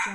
Le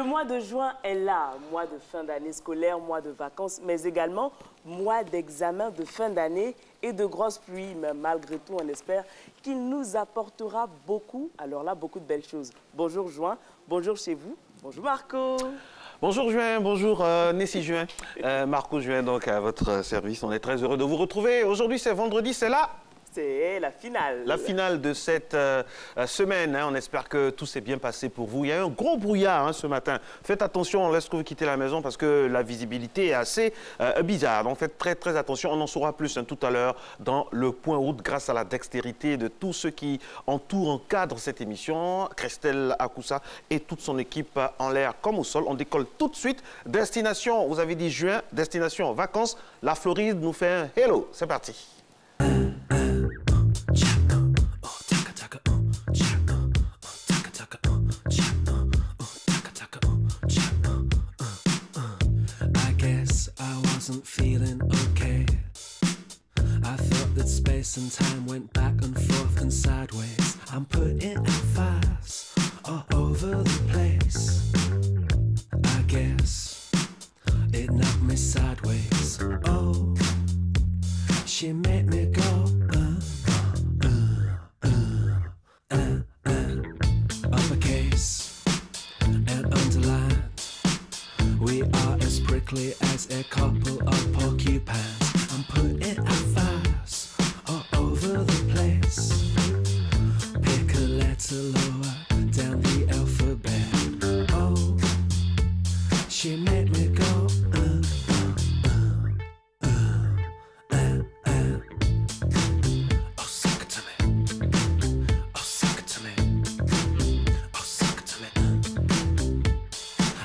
mois de juin est là, mois de fin d'année scolaire, mois de vacances, mais également mois d'examen de fin d'année et de grosses pluies. Mais malgré tout, on espère qu'il nous apportera beaucoup, alors là, beaucoup de belles choses. Bonjour Juin, bonjour chez vous, bonjour Marco. Bonjour Juin, bonjour Nessie Juin, Marco Juin donc à votre service. On est très heureux de vous retrouver. Aujourd'hui c'est vendredi, c'est là. C'est la finale. La finale de cette semaine. Hein. On espère que tout s'est bien passé pour vous. Il y a eu un gros brouillard ce matin. Faites attention lorsque vous quittez la maison parce que la visibilité est assez bizarre. Donc faites très attention. On en saura plus tout à l'heure dans le point route grâce à la dextérité de tous ceux qui entourent, encadrent cette émission. Christelle Akoussa et toute son équipe en l'air comme au sol. On décolle tout de suite. Destination, vous avez dit juin, destination vacances. La Floride nous fait un hello. C'est parti. Wasn't feeling okay. I thought that space and time went back and forth and sideways. I'm putting out fires all over the place. I guess it knocked me sideways. Oh, she made me go uppercase and underline. We are as prickly as a couple of porcupines. I'm putting out fires all over the place. Pick a letter lower down the alphabet. Oh, she made me go oh, suck it to me. Oh, suck it to me. Oh, suck it to me.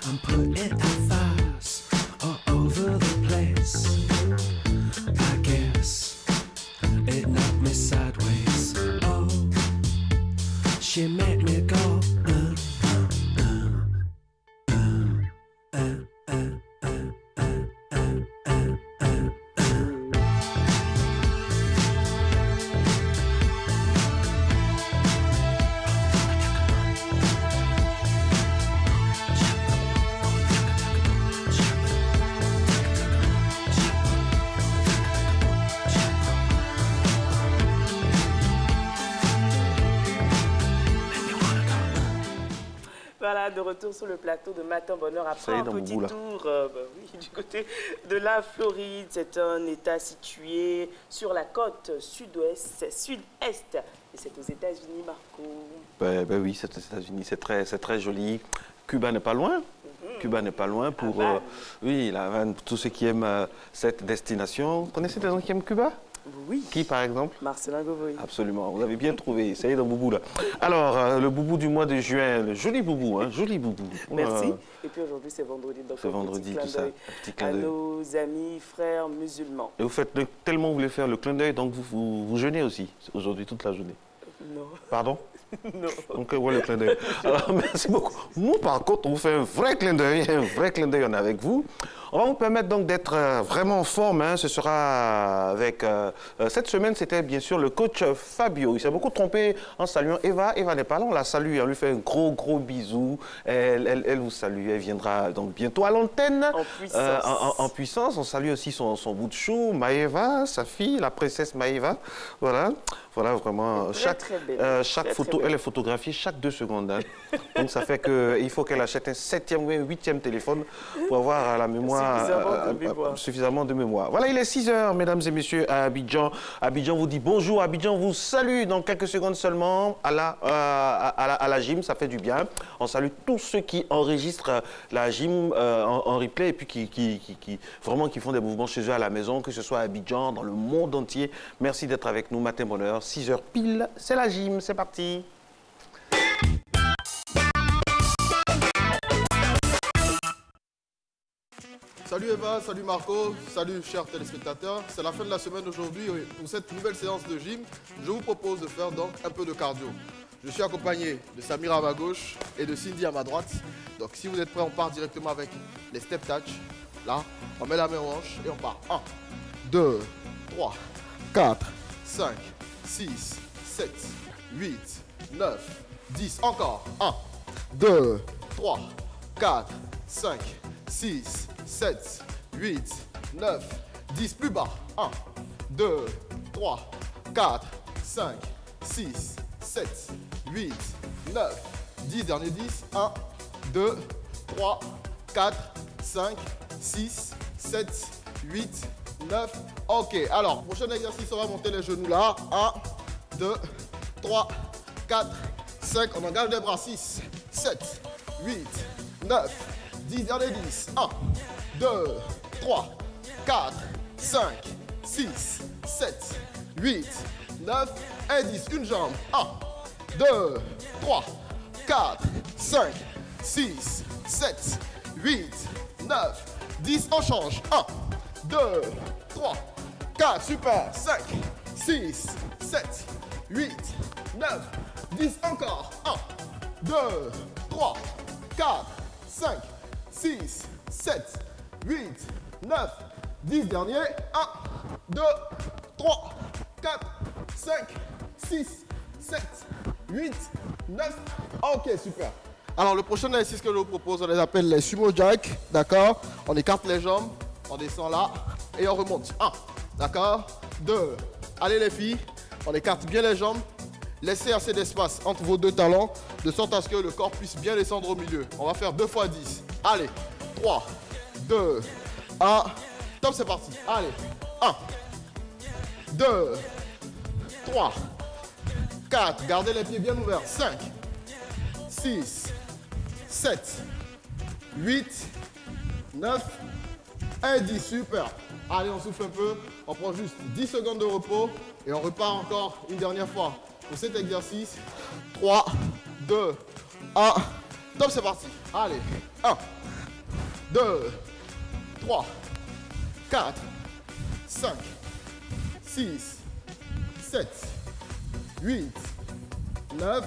I'm putting out fires all over the place. I guess it knocked me sideways. Oh, she made me go Voilà, de retour sur le plateau de Matin Bonheur après un petit tour oui, du côté de la Floride. C'est un État situé sur la côte sud-ouest, sud-est. Et c'est aux États-Unis, Marco. Ben oui, c'est aux États-Unis, c'est très joli. Cuba n'est pas loin. Cuba n'est pas loin pour oui, la Havane, pour tous ceux qui aiment cette destination. Vous connaissez des gens qui aiment Cuba? Oui. Qui, par exemple? Marcelin Gauvoy. Absolument, vous avez bien trouvé. Ça y est, dans Boubou, là. Alors, le Boubou du mois de juin, le joli Boubou, hein, joli Boubou. Merci. Et puis aujourd'hui, c'est vendredi. C'est vendredi, tout ça. Petit clin d'œil à nos amis, frères musulmans. Et vous faites tellement vous voulez faire le clin d'œil, donc vous jeûnez aussi, aujourd'hui, toute la journée. Non. Pardon? Non. Donc, voilà le clin d'œil. Alors, merci beaucoup. Nous, par contre, on vous fait un vrai clin d'œil, on est avec vous. On va vous permettre donc d'être vraiment en forme. Hein. Ce sera avec... cette semaine, c'était bien sûr le coach Fabio. Il s'est beaucoup trompé en saluant Eva. Eva n'est pas là, on la salue. On lui fait un gros bisou. Elle vous salue. Elle viendra donc bientôt à l'antenne. En puissance. En puissance. On salue aussi son bout de chou, Maëva, sa fille, la princesse Maëva. Voilà. Voilà, vraiment, chaque photo, elle est photographiée chaque 2 secondes. Hein. Donc, ça fait qu'il faut qu'elle achète un 7e ou un 8e téléphone pour avoir la mémoire, suffisamment de mémoire. Voilà, il est 6 h, mesdames et messieurs, à Abidjan. Abidjan vous dit bonjour, Abidjan vous salue dans quelques secondes seulement à la gym, ça fait du bien. On salue tous ceux qui enregistrent la gym en replay et puis qui font des mouvements chez eux à la maison, que ce soit à Abidjan, dans le monde entier. Merci d'être avec nous, Matin Bonheur. 6 h pile, c'est la gym, c'est parti. Salut Eva, salut Marco, salut chers téléspectateurs. C'est la fin de la semaine aujourd'hui. Pour cette nouvelle séance de gym, je vous propose de faire donc un peu de cardio. Je suis accompagné de Samira à ma gauche et de Cindy à ma droite. Donc si vous êtes prêts, on part directement avec les step touch. Là, on met la main aux hanches et on part. 1, 2, 3, 4, 5, 6, 7, 8, 9, 10. Encore. 1, 2, 3, 4, 5, 6, 7, 8, 9, 10. Plus bas. 1, 2, 3, 4, 5, 6, 7, 8, 9, 10. Dernier 10. 1, 2, 3, 4, 5, 6, 7, 8, 9. Ok, alors, prochain exercice, on va monter les genoux là. 1, 2, 3, 4, 5. On engage les bras. 6, 7, 8, 9, 10. Dernier 10. 1, 2, 3, 4, 5, 6, 7, 8, 9 et 10. Une jambe. 1, 2, 3, 4, 5, 6, 7, 8, 9, 10. On change. 1, 2, 3, 4. Super. 5, 6, 7, 8, 9, 10. Encore. 1, 2, 3, 4, 5, 6, 7, 8, 9, 10. Dernier. 1, 2, 3, 4, 5, 6, 7, 8, 9. Ok, super. Alors, le prochain exercice que je vous propose, on les appelle les sumo jack. D'accord? On écarte les jambes, on descend là et on remonte. 1, d'accord? 2. Allez les filles, on écarte bien les jambes. Laissez assez d'espace entre vos deux talons de sorte à ce que le corps puisse bien descendre au milieu. On va faire 2 fois 10. Allez, 3, 2, 1. Top, c'est parti. Allez, 1, 2, 3, 4. Gardez les pieds bien ouverts. 5, 6, 7, 8, 9 et 10. Super. Allez, on souffle un peu. On prend juste 10 secondes de repos et on repart encore une dernière fois pour cet exercice. 3, 2, 1. Top, c'est parti. Allez. 1, 2, 3, 4, 5, 6, 7, 8, 9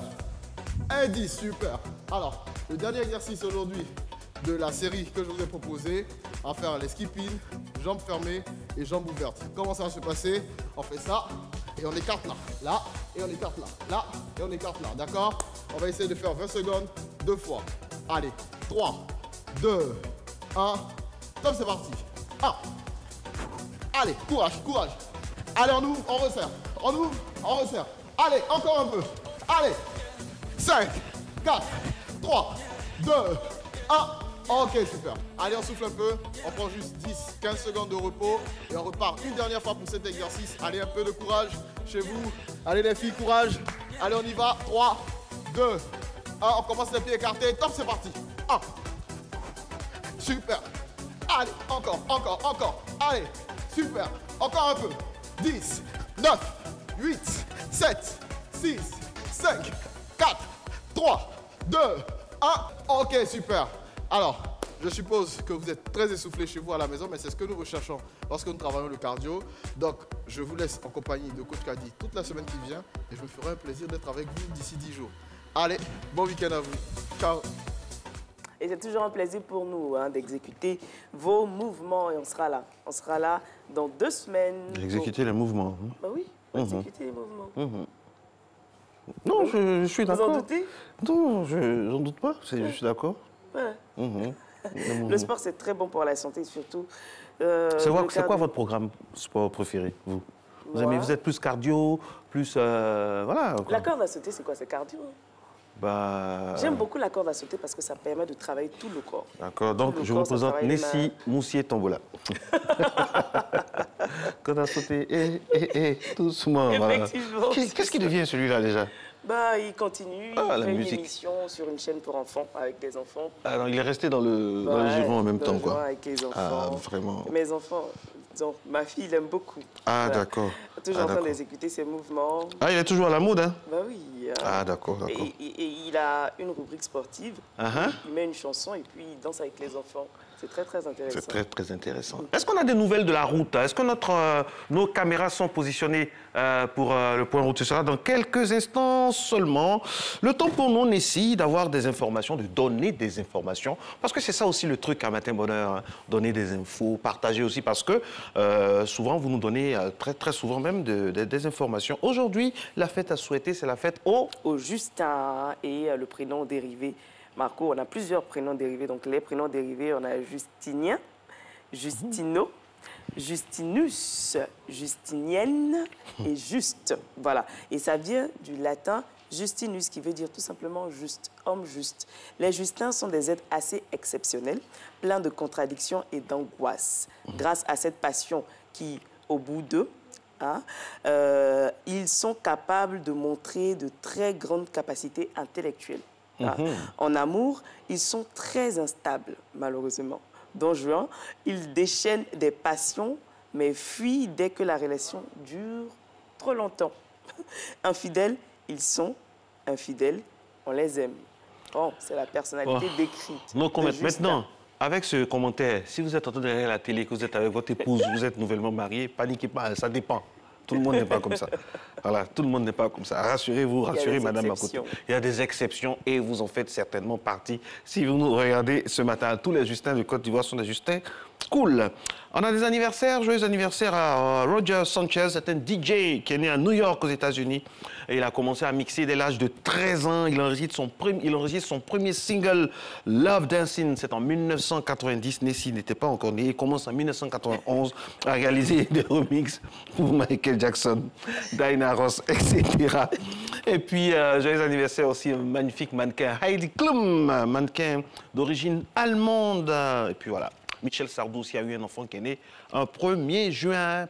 et 10. Super. Alors, le dernier exercice aujourd'hui de la série que je vous ai proposé, on va faire les skip-in, jambes fermées et jambes ouvertes. Comment ça va se passer? On fait ça et on écarte là, là et on écarte là, là et on écarte là. D'accord? On va essayer de faire 20 secondes 2 fois. Allez, 3, 2, 1. Top, c'est parti. 1. Allez, courage, courage. Allez, on ouvre, on resserre. On ouvre, on resserre. Allez, encore un peu. Allez. 5, 4, 3, 2, 1. Ok, super. Allez, on souffle un peu. On prend juste 10, 15 secondes de repos. Et on repart une dernière fois pour cet exercice. Allez, un peu de courage chez vous. Allez, les filles, courage. Allez, on y va. 3, 2, 1. On commence les pieds écartés. Top, c'est parti. 1. Super. Allez, encore, encore, encore. Allez, super. Encore un peu. 10, 9, 8, 7, 6, 5, 4, 3, 2, 1. Ok, super. Alors, je suppose que vous êtes très essoufflés chez vous à la maison, mais c'est ce que nous recherchons lorsque nous travaillons le cardio. Donc, je vous laisse en compagnie de Coach Kadi toute la semaine qui vient et je me ferai un plaisir d'être avec vous d'ici 10 jours. Allez, bon week-end à vous. Ciao. Et c'est toujours un plaisir pour nous d'exécuter vos mouvements et on sera là. On sera là dans 2 semaines. Exécuter les mouvements. Bah oui, exécuter les mouvements. Non, je suis d'accord. Vous en doutez? Non, je n'en doute pas. Je suis d'accord. Voilà. Le sport, c'est très bon pour la santé, surtout. C'est quoi votre programme sport préféré, vous? Vous êtes plus cardio, plus... voilà. La corde à sauter, c'est quoi? C'est cardio? Bah... J'aime beaucoup la corde à sauter parce que ça permet de travailler tout le corps. D'accord, donc je vous présente Nessie Moussier-Tombola. Corde à sauter, doucement. Effectivement. Qu'est-ce qui devient celui-là déjà? Bah, il continue, il fait une émission sur une chaîne pour enfants, avec des enfants. Alors, il est resté dans le giron en même temps, quoi. Avec les enfants. Ah, vraiment. Mes enfants, disons, ma fille l'aime beaucoup. Ah, d'accord. Toujours en train d'exécuter ses mouvements. Ah, il est toujours à la mode, hein? Bah oui. aussi. Hein. Ah, d'accord, d'accord. Et il a une rubrique sportive. Uh-huh. Il met une chanson et puis il danse avec les enfants. C'est très, très intéressant. C'est très, très intéressant. Est-ce qu'on a des nouvelles de la route? Est-ce que nos caméras sont positionnées pour le point route? Ce sera dans quelques instants seulement. Le temps pour nous, Nessie, d'avoir des informations, de donner des informations. Parce que c'est ça aussi le truc à Matin Bonheur, hein. Donner des infos, partager aussi. Parce que souvent, vous nous donnez très, très souvent même des informations. Aujourd'hui, la fête à souhaiter, c'est la fête au Justin et le prénom dérivé. Marco, on a plusieurs prénoms dérivés. Donc, les prénoms dérivés, on a Justinien, Justino, Justinus, Justinienne et Juste. Voilà. Et ça vient du latin Justinus, qui veut dire tout simplement juste, homme juste. Les Justins sont des êtres assez exceptionnels, pleins de contradictions et d'angoisse. Grâce à cette passion qui, au bout d'eux, hein, ils sont capables de montrer de très grandes capacités intellectuelles. En amour, ils sont très instables, malheureusement. Don Juan, ils déchaînent des passions, mais fuient dès que la relation dure trop longtemps. Infidèles, ils sont infidèles, on les aime. Bon, c'est la personnalité décrite. Non, maintenant, avec ce commentaire, si vous êtes en train de regarder la télé, que vous êtes avec votre épouse, vous êtes nouvellement marié, paniquez pas, ça dépend. Tout le monde n'est pas comme ça. Voilà, tout le monde n'est pas comme ça. Rassurez-vous, rassurez Madame Makoto. Il y a des exceptions et vous en faites certainement partie. Si vous nous regardez ce matin, tous les Justins de Côte d'Ivoire sont des Justins cool. On a des anniversaires, joyeux anniversaire à Roger Sanchez, c'est un DJ qui est né à New York aux États-Unis. Et il a commencé à mixer dès l'âge de 13 ans. Il enregistre son premier single, Love Dancing. C'est en 1990. Nessie n'était pas encore né. Il commence en 1991 à réaliser des remixes pour Michael Jackson, Diana Ross, etc. Et puis, joyeux anniversaire aussi un magnifique mannequin, Heidi Klum, mannequin d'origine allemande. Et puis voilà. Michel Sardou aussi a eu un enfant qui est né un 1er juin.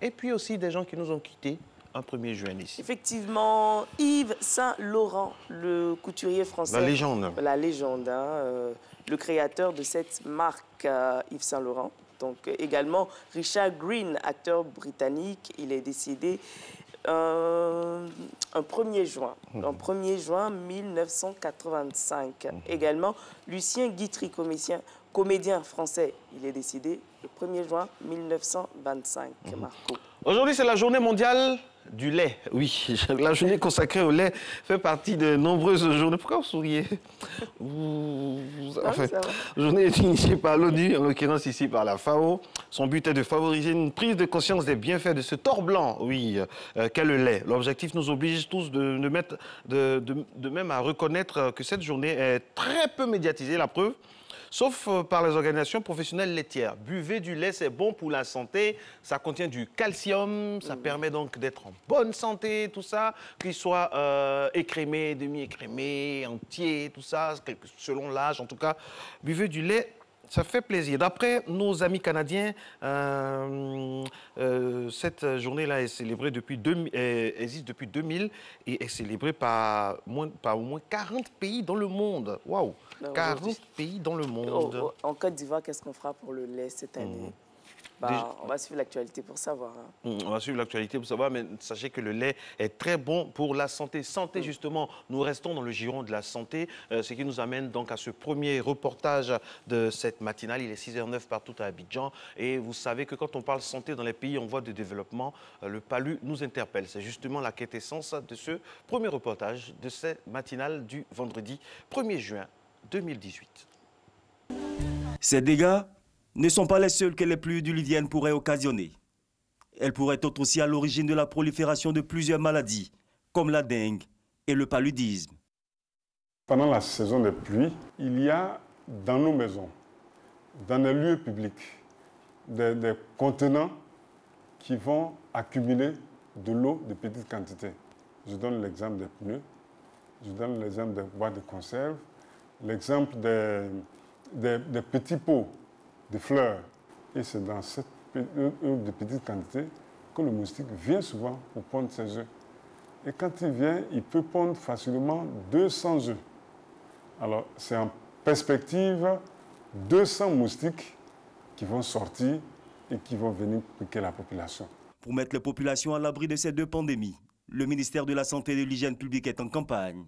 Et puis aussi des gens qui nous ont quittés un 1er juin ici. Effectivement, Yves Saint-Laurent, le couturier français. La légende. La légende, hein, le créateur de cette marque, Yves Saint-Laurent. Donc également Richard Green, acteur britannique, il est décédé un 1er juin. En 1er juin 1985. Également Lucien Guitry, comédien français, il est décédé le 1er juin 1925, Marco. Aujourd'hui, c'est la journée mondiale du lait. Oui, la journée consacrée au lait fait partie de nombreuses journées. Pourquoi vous souriez? Enfin, la journée est initiée par l'ONU, en l'occurrence ici par la FAO. Son but est de favoriser une prise de conscience des bienfaits de ce tort blanc, oui, qu'est le lait. L'objectif nous oblige tous de même à reconnaître que cette journée est très peu médiatisée, la preuve. Sauf par les organisations professionnelles laitières. Buvez du lait, c'est bon pour la santé. Ça contient du calcium, ça permet donc d'être en bonne santé, tout ça. Qu'il soit écrémé, demi-écrémé, entier, tout ça, selon l'âge en tout cas. Buvez du lait, ça fait plaisir. D'après nos amis canadiens, cette journée-là est célébrée existe depuis 2000 et est célébrée par au moins 40 pays dans le monde. Waouh! 40 pays dans le monde. En Côte d'Ivoire, qu'est-ce qu'on fera pour le lait cette année? On va suivre l'actualité pour savoir. Hein. On va suivre l'actualité pour savoir, mais sachez que le lait est très bon pour la santé. Santé, justement, nous restons dans le giron de la santé, ce qui nous amène donc à ce premier reportage de cette matinale. Il est 6h09 partout à Abidjan. Et vous savez que quand on parle santé dans les pays en voie de développement, le PALU nous interpelle. C'est justement la quintessence de ce premier reportage de cette matinale du vendredi 1er juin 2018. Ces dégâts ne sont pas les seuls que les pluies diluviennes pourraient occasionner. Elles pourraient être aussi à l'origine de la prolifération de plusieurs maladies, comme la dengue et le paludisme. Pendant la saison des pluies, il y a dans nos maisons, dans les lieux publics, des contenants qui vont accumuler de l'eau de petites quantités. Je donne l'exemple des pneus, je donne l'exemple des boîtes de conserve, l'exemple des petits pots de fleurs. Et c'est dans cette de petites quantités que le moustique vient souvent pour pondre ses œufs. Et quand il vient, il peut pondre facilement 200 œufs. Alors, c'est en perspective 200 moustiques qui vont sortir et qui vont venir piquer la population. Pour mettre les populations à l'abri de ces deux pandémies, le ministère de la Santé et de l'Hygiène publique est en campagne.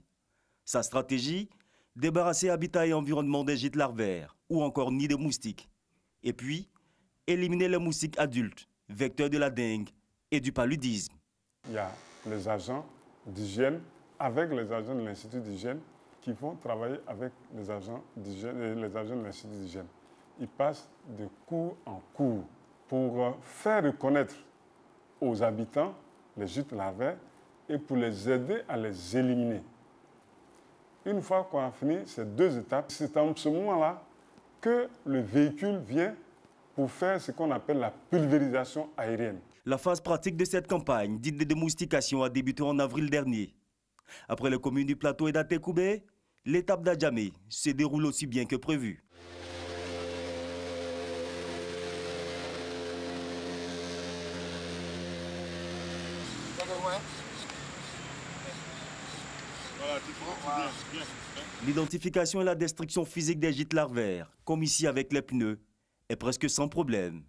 Sa stratégie, débarrasser habitat et environnement des gîtes larvaires ou encore nids de moustiques. Et puis, éliminer les moustiques adultes, vecteurs de la dengue et du paludisme. Il y a les agents d'hygiène avec les agents de l'Institut d'hygiène qui vont travailler avec les agents d'hygiène et les agents de l'Institut d'hygiène. Ils passent de cours en cours pour faire reconnaître aux habitants les gîtes larvaires et pour les aider à les éliminer. Une fois qu'on a fini ces deux étapes, c'est en ce moment-là que le véhicule vient pour faire ce qu'on appelle la pulvérisation aérienne. La phase pratique de cette campagne, dite de démoustication, a débuté en avril dernier. Après les communes du Plateau et d'Atekoubé, l'étape d'Adjamé se déroule aussi bien que prévu. L'identification et la destruction physique des gîtes larvaires, comme ici avec les pneus, est presque sans problème.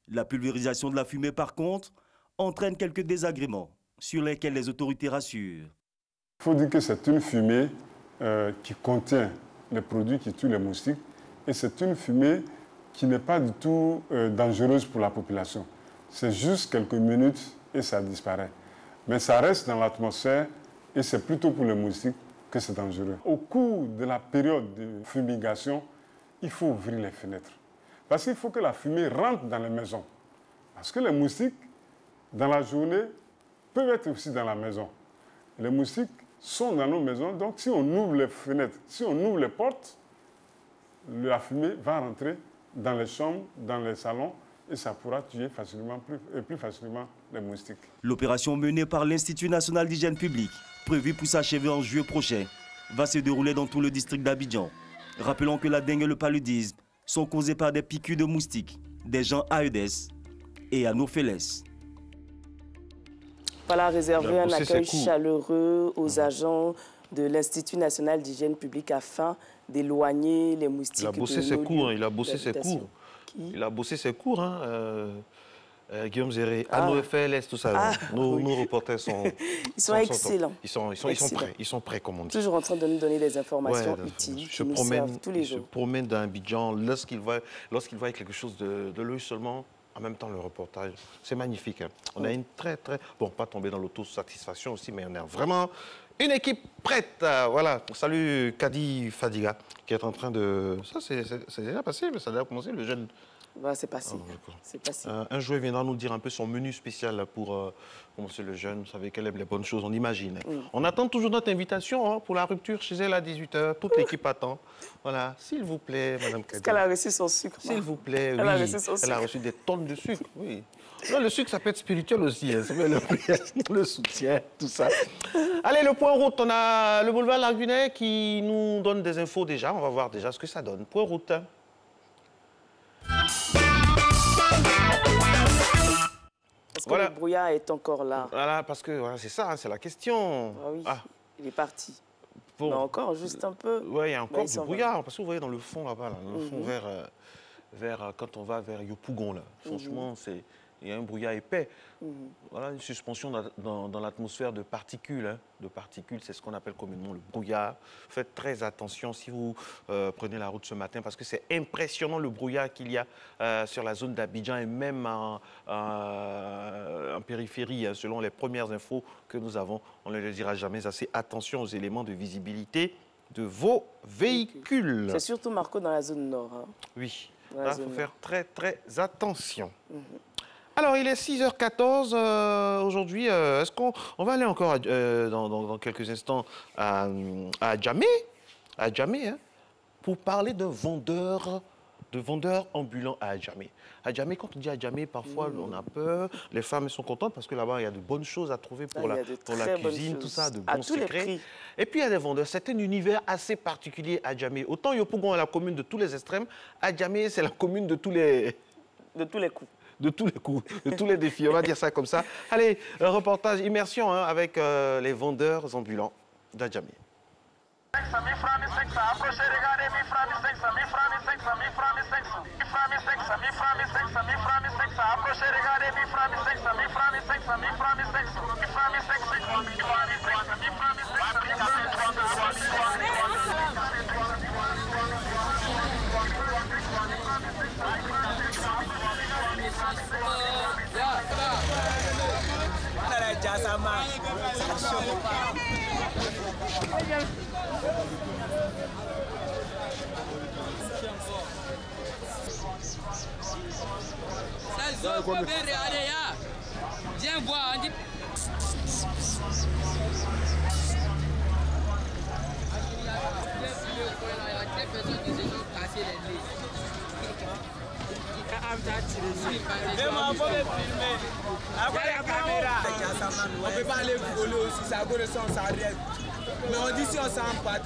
La pulvérisation de la fumée, par contre, entraîne quelques désagréments sur lesquels les autorités rassurent. Il faut dire que c'est une fumée qui contient les produits qui tuent les moustiques et c'est une fumée qui n'est pas du tout dangereuse pour la population. C'est juste quelques minutes et ça disparaît. Mais ça reste dans l'atmosphère et c'est plutôt pour les moustiques que c'est dangereux. Au cours de la période de fumigation, il faut ouvrir les fenêtres. Parce qu'il faut que la fumée rentre dans les maisons. Parce que les moustiques, dans la journée, peuvent être aussi dans la maison. Les moustiques sont dans nos maisons, donc si on ouvre les fenêtres, si on ouvre les portes, la fumée va rentrer dans les chambres, dans les salons, et ça pourra tuer plus facilement les moustiques. L'opération menée par l'Institut national d'hygiène publique, prévue pour s'achever en juillet prochain, va se dérouler dans tout le district d'Abidjan. Rappelons que la dengue et le paludisme sont causés par des piqûres de moustiques, des gens Aedes et Anopheles. Voilà, réserver un accueil chaleureux aux agents de l'Institut national d'hygiène publique afin d'éloigner les moustiques. Il a bossé ses cours, il a bossé ses cours. Il a bossé ses cours, Guillaume Zéré, Anopheles, tout ça. Nos reporters sont... Ils sont excellents. Ils sont prêts, comme on dit. Toujours en train de nous donner des informations utiles qui nous servent tous les jours. Je promène dans Abidjan, lorsqu'il voit quelque chose de l'œil seulement, en même temps le reportage, c'est magnifique. Hein. On a une très... Bon, pas tomber dans l'autosatisfaction aussi, mais on a vraiment une équipe prête. Voilà. Salut Kadi Fadiga, qui est en train de... Ça, c'est déjà passé, mais ça a déjà commencé, le jeune... Bah, c'est passé. C'est passé. Un joueur viendra nous dire un peu son menu spécial pour commencer le jeune. Vous savez qu'elle aime les bonnes choses, on imagine. On attend toujours notre invitation pour la rupture chez elle à 18h. Toute l'équipe attend. Voilà, s'il vous plaît, Madame Kadi. Est-ce qu'elle a reçu son sucre? S'il vous plaît, oui. Elle a reçu des tonnes de sucre, oui. Non, le sucre, ça peut être spirituel aussi. Hein. Ça peut être le soutien, tout ça. Allez, le point route. On a le boulevard Lagunet qui nous donne des infos déjà. On va voir déjà ce que ça donne. Point route. Est-ce que le brouillard est encore là? Voilà, parce que voilà, c'est ça, c'est la question. Ah oui, il est parti. Bon. Mais encore, juste un peu. Oui, il y a encore du brouillard. Parce que vous voyez dans le fond là-bas, dans le fond vers quand on va vers Yopougon, là. Franchement, il y a un brouillard épais. Voilà, une suspension dans l'atmosphère de particules. Hein. De particules, c'est ce qu'on appelle communément le brouillard. Faites très attention si vous prenez la route ce matin parce que c'est impressionnant le brouillard qu'il y a sur la zone d'Abidjan et même en périphérie. Hein, selon les premières infos que nous avons, on ne le dira jamais assez. Attention aux éléments de visibilité de vos véhicules. C'est surtout Marco dans la zone nord. Hein. Oui, là, il faut faire très très attention. Alors, il est 6h14 aujourd'hui. Est-ce qu'on va aller encore dans quelques instants à Adjamé, hein, pour parler de vendeurs ambulants à Adjamé. Adjamé, quand on dit Adjamé, parfois on a peur. Les femmes sont contentes parce que là-bas, il y a de bonnes choses à trouver pour la cuisine, tout ça, de bons secrets. Et puis, il y a des vendeurs. C'est un univers assez particulier à Adjamé. Autant Yopougon est la commune de tous les extrêmes, Adjamé, c'est la commune de tous les coups. De tous les coups, de tous les défis, on va dire ça comme ça. Allez, un reportage immersion avec les vendeurs ambulants d'Adjamé. Viens voir, on dit... On peut pas aller voler aussi, ça go le sang, ça arrive. Mais on dit si on s'en bat.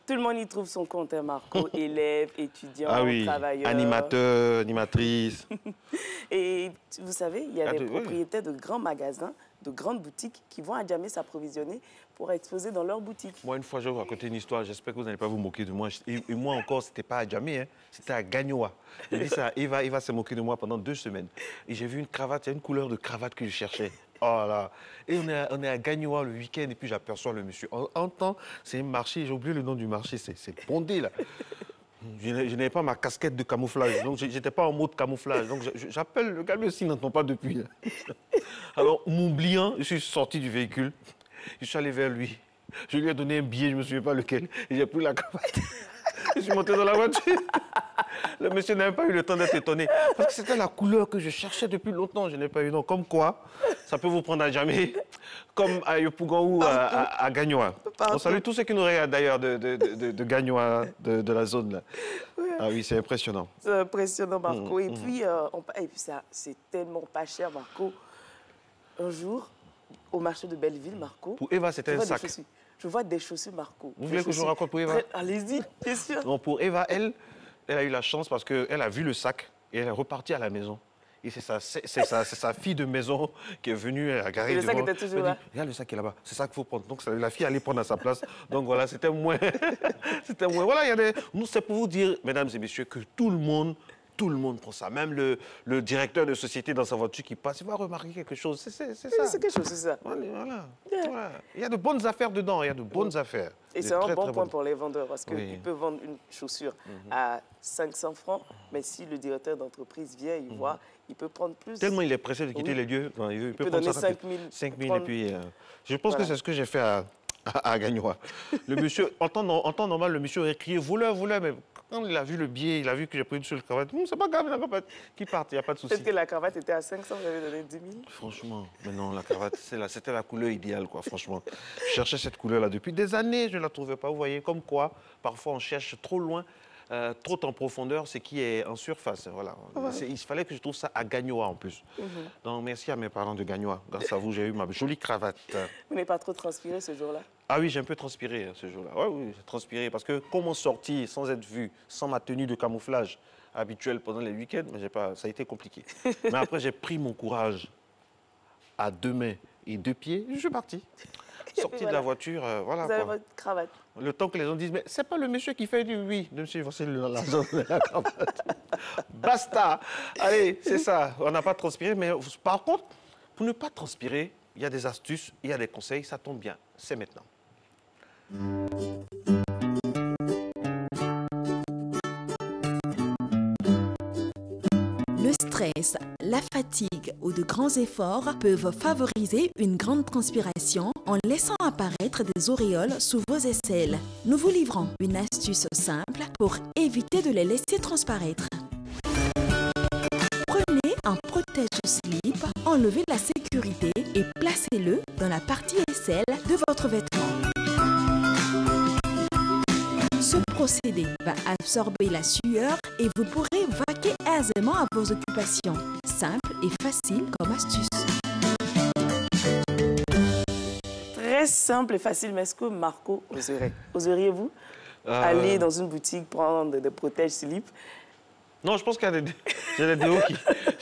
Tout le monde y trouve son compte, hein, Marco. Élève, étudiant, travailleur. Animateur, animatrice. Et vous savez, il y a des propriétaires de grands magasins, de grandes boutiques qui vont à Djamé s'approvisionner pour exposer dans leur boutique. Moi, une fois, je vais vous raconter une histoire. J'espère que vous n'allez pas vous moquer de moi. Et moi encore, c'était pas à Djamé, hein, c'était à Gagnoa. J'ai dit ça, Eva se moquer de moi pendant 2 semaines. Et j'ai vu une cravate, il y a une couleur de cravate que je cherchais. Oh là. Et on est à Gagnoa le week-end et puis j'aperçois le monsieur. En temps, c'est un marché, j'ai oublié le nom du marché, c'est bondé là. Je n'avais pas ma casquette de camouflage, donc je n'étais pas en mode camouflage. Donc j'appelle le gars, lui aussi n'entend pas depuis. Là. Alors, m'oubliant, je suis sorti du véhicule, je suis allé vers lui. Je lui ai donné un billet, je ne me souviens pas lequel, et j'ai pris la cravate. Je suis monté dans la voiture. Le monsieur n'avait pas eu le temps d'être étonné. Parce que c'était la couleur que je cherchais depuis longtemps. Je n'ai pas eu. Donc, comme quoi, ça peut vous prendre à jamais. Comme à Yopougon ou à Gagnoa. On salue tous ceux qui nous regardent d'ailleurs de Gagnoa, de la zone là. Ouais. Ah oui, c'est impressionnant. C'est impressionnant, Marco. Et puis ça, c'est tellement pas cher, Marco. Un jour, au marché de Belleville, Marco. Pour Eva, c'était un sac. Je vois des chaussures, Marco. Vous voulez que je vous raconte pour Eva? Allez-y, bien sûr. Non, pour Eva, elle a eu la chance parce qu'elle a vu le sac et elle est repartie à la maison. Et c'est sa fille de maison qui est venue, elle a garé devant. Le sac était toujours là. Regarde le sac qui est là-bas, c'est ça qu'il faut prendre. Donc la fille allait prendre à sa place. Donc voilà, c'était moins. C'était moins. Voilà, il y a des. Nous, c'est pour vous dire, mesdames et messieurs, que tout le monde prend ça. Même le directeur de société dans sa voiture qui passe, il va remarquer quelque chose. C'est ça. C'est quelque chose, c'est ça. Voilà. Yeah. Voilà. Il y a de bonnes affaires dedans, il y a de bonnes affaires. Et c'est un bon point pour les vendeurs parce qu'ils peuvent vendre une chaussure à 500 francs, mais si le directeur d'entreprise vient, il voit, il peut prendre plus. Tellement il est pressé de quitter les lieux, il peut donner prendre 5 000 et puis... je pense que c'est ce que j'ai fait à Gagnoa. Le monsieur, en temps normal, le monsieur aurait crié « voleur, voleur », mais quand il a vu le billet, il a vu que j'ai pris une seule cravate, c'est pas grave, la cravate qui part, il n'y a pas de souci. Peut-être que la cravate était à 500, vous avez donné 10 000. Franchement, mais non, la cravate, c'était la couleur idéale, quoi, franchement. Je cherchais cette couleur-là depuis des années, je ne la trouvais pas, vous voyez, comme quoi, parfois on cherche trop loin, trop en profondeur, ce qui est en surface, voilà. Il fallait que je trouve ça à Gagnoa en plus. Donc merci à mes parents de Gagnoa, grâce à vous, j'ai eu ma jolie cravate. Vous n'avez pas trop transpiré ce jour-là? Ah oui, j'ai un peu transpiré ce jour-là. Oui, j'ai transpiré parce que comment sortir sans être vu, sans ma tenue de camouflage habituelle pendant les week-ends, ça a été compliqué. Mais après, j'ai pris mon courage à 2 mains et 2 pieds, je suis parti. Sorti de la voiture, voilà. Vous avez votre cravate. Le temps que les gens disent, mais c'est pas le monsieur qui fait du oui. Monsieur, voici l'argent de la cravate. Basta. Allez, c'est ça. On n'a pas transpiré, mais par contre, pour ne pas transpirer, il y a des astuces, il y a des conseils, ça tombe bien. C'est maintenant. Le stress, la fatigue ou de grands efforts peuvent favoriser une grande transpiration en laissant apparaître des auréoles sous vos aisselles. Nous vous livrons une astuce simple pour éviter de les laisser transparaître. Prenez un protège-slip, enlevez la sécurité et placez-le dans la partie aisselle de votre vêtement. Ce procédé va absorber la sueur et vous pourrez vaquer aisément à vos occupations. Simple et facile comme astuce. Très simple et facile, mais est-ce que Marco oserait? Oseriez-vous aller dans une boutique prendre des protèges-slips? Non, je pense qu'il y a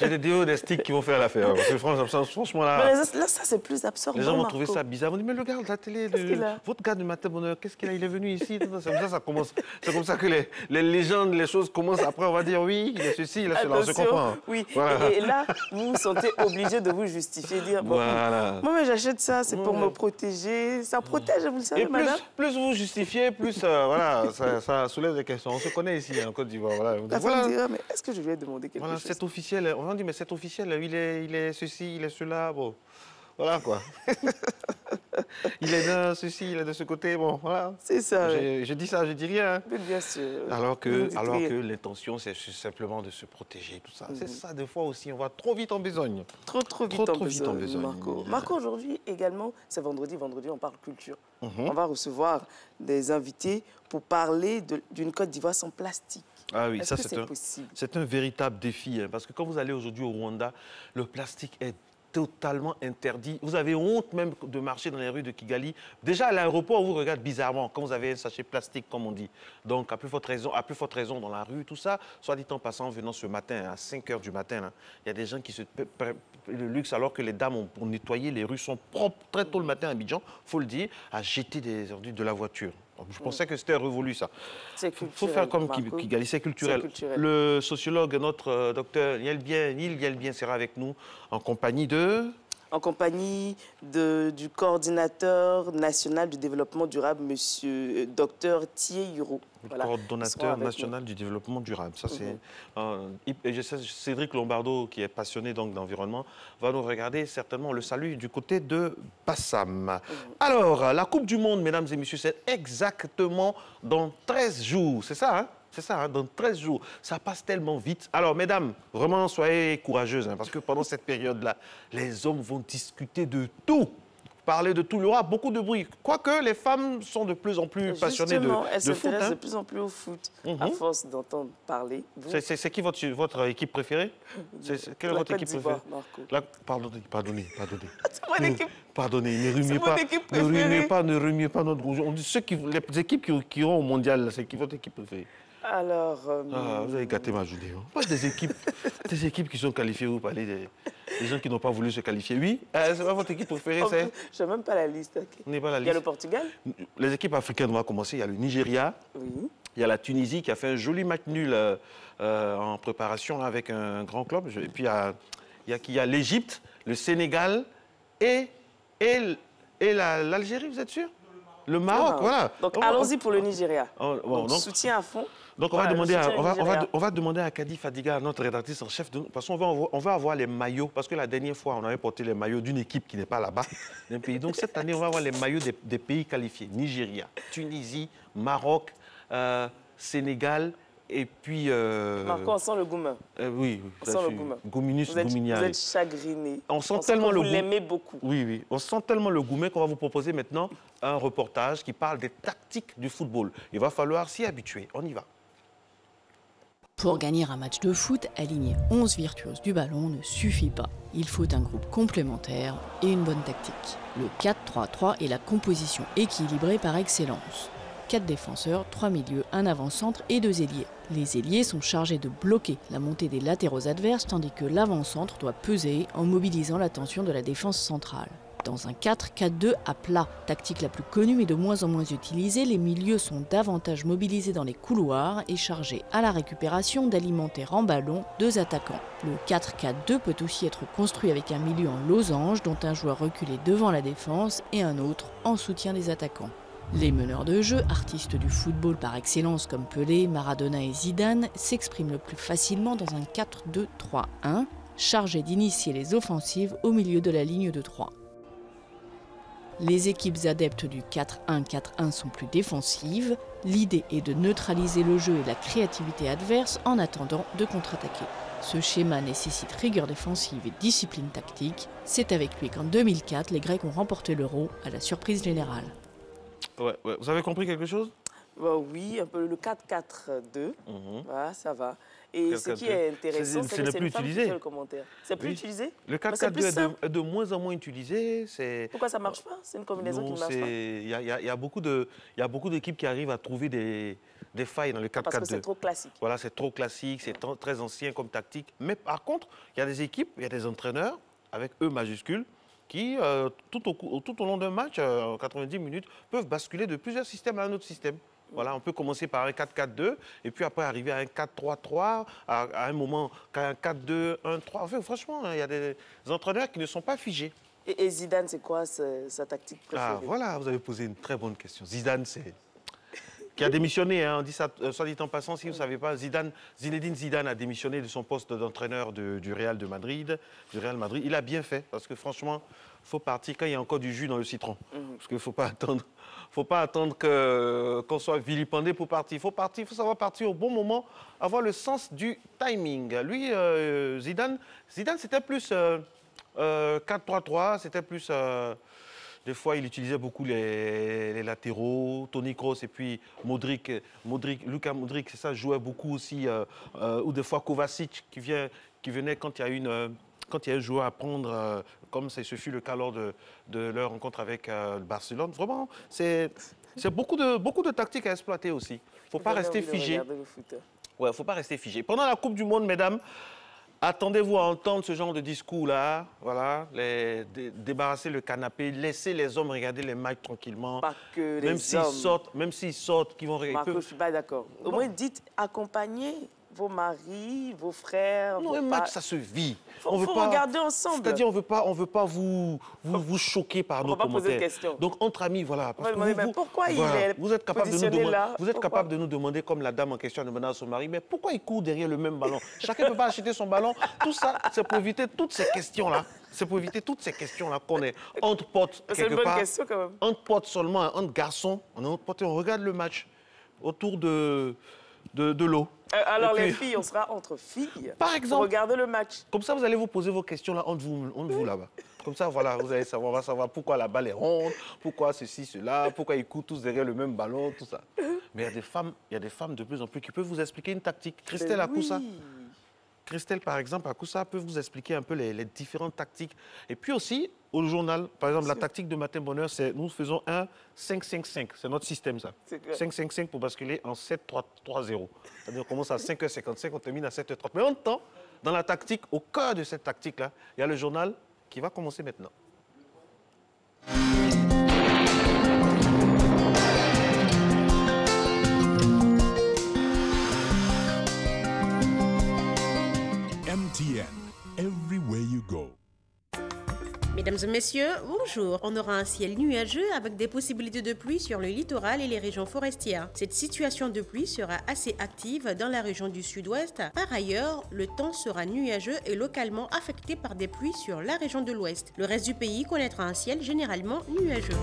des déos, des sticks qui vont faire l'affaire. Parce que franchement, là... Mais là, ça, c'est plus absorbant, Les gens vont Marco. trouver ça bizarre. Ils vont dire, mais le gars de la télé, votre gars du matin bonheur, qu'est-ce qu'il a? Il est venu ici. Ça commence. C'est comme ça que les légendes, les choses commencent. Après, on va dire, oui, il est ceci, il est cela. On se comprend. Oui, Voilà. et là, vous vous sentez obligé de vous justifier, dire, bon, voilà. moi, mais j'achète ça, c'est pour me protéger. Ça protège, vous le savez, Et madame. plus vous justifiez, plus voilà, ça soulève des questions. On se connaît ici en Côte d'Ivoire. Voilà. La femme dira, mais est-ce que je lui ai demandé quelque Voilà, chose? c'est officiel. On dit, mais c'est officiel. Il est ceci, il est cela. Bon, voilà quoi. Il est de ceci, il est de ce côté. Bon, voilà. C'est ça. Je dis ça, je dis rien. Mais bien sûr. Alors que l'intention, c'est simplement de se protéger, tout ça. C'est ça, des fois aussi, on va trop vite en besogne. Trop vite en besogne, Marco. Marco, aujourd'hui également, c'est vendredi. Vendredi, on parle culture. On va recevoir des invités pour parler d'une Côte d'Ivoire sans plastique. Ah oui, ça c'est un véritable défi. Hein, parce que quand vous allez aujourd'hui au Rwanda, le plastique est totalement interdit. Vous avez honte même de marcher dans les rues de Kigali. Déjà, à l'aéroport, on vous regarde bizarrement quand vous avez un sachet plastique, comme on dit. Donc, à plus forte raison dans la rue, tout ça, soit dit en passant, en venant ce matin, à 5 h du matin, là, il y a des gens qui se le luxe, alors que les dames ont pour nettoyer, les rues sont propres très tôt le matin à Abidjan, il faut le dire, à jeter des ordures de la voiture. Je pensais que c'était révolu, ça. Il faut faire comme Kigali, c'est culturel. Le sociologue, notre docteur Niel Yelbien sera avec nous en compagnie du coordinateur national du développement durable, monsieur docteur Thié Yuro. Voilà, coordonnateur national du développement durable. Ça, c'est Cédric Lombardo, qui est passionné d'environnement, va nous regarder certainement. Le salut du côté de Bassam. Alors, la Coupe du Monde, mesdames et messieurs, c'est exactement dans 13 jours. C'est ça, hein? C'est ça, hein, dans 13 jours. Ça passe tellement vite. Alors, mesdames, vraiment, soyez courageuses, hein, parce que pendant cette période-là, les hommes vont discuter de tout. Parler de tout. Il y aura beaucoup de bruit. Quoique, les femmes sont de plus en plus passionnées de foot. Elles s'intéressent de plus en plus au foot, à force d'entendre parler. C'est qui votre équipe préférée? Quelle est votre équipe préférée? Pardonnez. Pardonnez, ne remuez pas notre rouge. Les équipes qui iront au mondial, c'est qui votre équipe préférée? Alors... vous avez gâté ma journée. Hein. Pas des équipes qui sont qualifiées, vous parlez des gens qui n'ont pas voulu se qualifier. Oui, c'est pas votre équipe préférée, c'est... Je n'ai même pas la liste. Okay. On n'est pas la liste. Il y a le Portugal. Les équipes africaines, on va commencer. Il y a le Nigeria. Oui. Il y a la Tunisie qui a fait un joli match nul en préparation avec un grand club. Et puis il y a l'Égypte, le Sénégal et l'Algérie, vous êtes sûr? Le Maroc, voilà. Donc allons-y pour le Nigeria. Donc, soutien à fond. Donc on va demander à Kadi Fadiga, notre rédactrice en chef, parce qu'on va avoir les maillots, parce que la dernière fois, on avait porté les maillots d'une équipe qui n'est pas là-bas, d'un pays. Donc cette année, on va avoir les maillots des pays qualifiés. Nigeria, Tunisie, Maroc, Sénégal, et puis... Marco, on sent le goumin. Oui, on sent le goumin. Gouminus, vous êtes chagriné. On sent tellement vous l'aimez beaucoup. Oui. On sent tellement le goumin qu'on va vous proposer maintenant un reportage qui parle des tactiques du football. Il va falloir s'y habituer. On y va. Pour gagner un match de foot, aligner 11 virtuoses du ballon ne suffit pas. Il faut un groupe complémentaire et une bonne tactique. Le 4-3-3 est la composition équilibrée par excellence. 4 défenseurs, 3 milieux, un avant-centre et 2 ailiers. Les ailiers sont chargés de bloquer la montée des latéraux adverses tandis que l'avant-centre doit peser en mobilisant l'attention de la défense centrale. Dans un 4-4-2 à plat, tactique la plus connue mais de moins en moins utilisée, les milieux sont davantage mobilisés dans les couloirs et chargés à la récupération d'alimenter en ballon 2 attaquants. Le 4-4-2 peut aussi être construit avec un milieu en losange dont un joueur reculé devant la défense et un autre en soutien des attaquants. Les meneurs de jeu, artistes du football par excellence comme Pelé, Maradona et Zidane, s'expriment le plus facilement dans un 4-2-3-1, chargé d'initier les offensives au milieu de la ligne de 3. Les équipes adeptes du 4-1-4-1 sont plus défensives. L'idée est de neutraliser le jeu et la créativité adverse en attendant de contre-attaquer. Ce schéma nécessite rigueur défensive et discipline tactique. C'est avec lui qu'en 2004, les Grecs ont remporté l'Euro à la surprise générale. Ouais. Vous avez compris quelque chose? Oui, un peu le 4-4-2. Voilà, ça va. Et ce qui est intéressant, c'est que c'est une femme qui fait le commentaire. C'est plus utilisé? Le 4-4-2 est de moins en moins utilisé. Pourquoi ça ne marche pas? C'est une combinaison qui ne marche pas. Il y a beaucoup d'équipes qui arrivent à trouver des failles dans le 4-4-2. Parce que c'est trop classique. Voilà, c'est trop classique, c'est très ancien comme tactique. Mais par contre, il y a des équipes, il y a des entraîneurs, avec E majuscule, qui, tout au long d'un match, en 90 minutes, peuvent basculer de plusieurs systèmes à un autre système. Voilà, on peut commencer par un 4-4-2 et puis après arriver à un 4-3-3, à un moment, un 4-2-1-3. Enfin, franchement, il y a des entraîneurs qui ne sont pas figés. Et Zidane, c'est quoi sa tactique préférée? Voilà, vous avez posé une très bonne question. Zidane, qui a démissionné, hein, on dit ça, soit dit en passant, si vous ne savez pas, Zinedine Zidane a démissionné de son poste d'entraîneur du Real Madrid. Il a bien fait, parce que franchement, il faut partir quand il y a encore du jus dans le citron. Parce qu'il ne faut pas attendre qu'on soit vilipendé pour partir. Il faut savoir partir au bon moment, avoir le sens du timing. Lui, Zidane c'était plus 4-3-3, c'était plus... Des fois, il utilisait beaucoup les latéraux, Toni Kroos et puis Modric, Luka Modric, c'est ça, jouait beaucoup aussi. Ou des fois Kovacic qui venait quand il y a un joueur à prendre, comme ce fut le cas lors de leur rencontre avec Barcelone. Vraiment, c'est beaucoup de tactiques à exploiter aussi. Il ne faut pas rester figé. Ouais, faut pas rester figé. Pendant la Coupe du Monde, mesdames, attendez-vous à entendre ce genre de discours-là, voilà, débarrasser le canapé, laisser les hommes regarder les matchs tranquillement. Pas que les hommes. Même s'ils sortent, qu'ils vont regarder. Marco, je ne suis pas d'accord. Au moins, dites accompagner vos maris, vos frères. Non, un match, ça se vit. On veut regarder ensemble. C'est-à-dire, on ne veut pas vous choquer par nos commentaires. Poser de questions. Donc, entre amis, voilà. Parce que pourquoi vous êtes capable de nous demander, comme la dame en question a demandé à son mari, mais pourquoi il court derrière le même ballon? Chacun ne peut pas acheter son ballon. Tout ça, c'est pour éviter toutes ces questions-là. C'est pour éviter toutes ces questions-là qu'on est entre potes quelque part. C'est une bonne question quand même. Entre potes seulement, entre garçons, on est entre potes et on regarde le match autour de l'eau. Alors les filles, on sera entre filles. Par exemple. Regardez le match. Comme ça, vous allez vous poser vos questions là entre vous là-bas. Comme ça, voilà, vous allez savoir, on va savoir pourquoi la balle est ronde, pourquoi ceci, cela, pourquoi ils courent tous derrière le même ballon, tout ça. Mais il y a des femmes de plus en plus qui peuvent vous expliquer une tactique. Christelle Akoussa. Christelle, par exemple, Akoussa peut vous expliquer un peu les différentes tactiques. Et puis aussi, au journal, par exemple, la tactique de Matin Bonheur, c'est nous faisons un 5-5-5. C'est notre système, ça. 5-5-5 pour basculer en 7-3-3-0. C'est-à-dire, on commence à 5h55, on termine à 7h30. Mais en même temps, dans la tactique, au cœur de cette tactique-là, il y a le journal qui va commencer maintenant. MTN, everywhere you go. Mesdames et messieurs, bonjour. On aura un ciel nuageux avec des possibilités de pluie sur le littoral et les régions forestières. Cette situation de pluie sera assez active dans la région du sud-ouest. Par ailleurs, le temps sera nuageux et localement affecté par des pluies sur la région de l'ouest. Le reste du pays connaîtra un ciel généralement nuageux.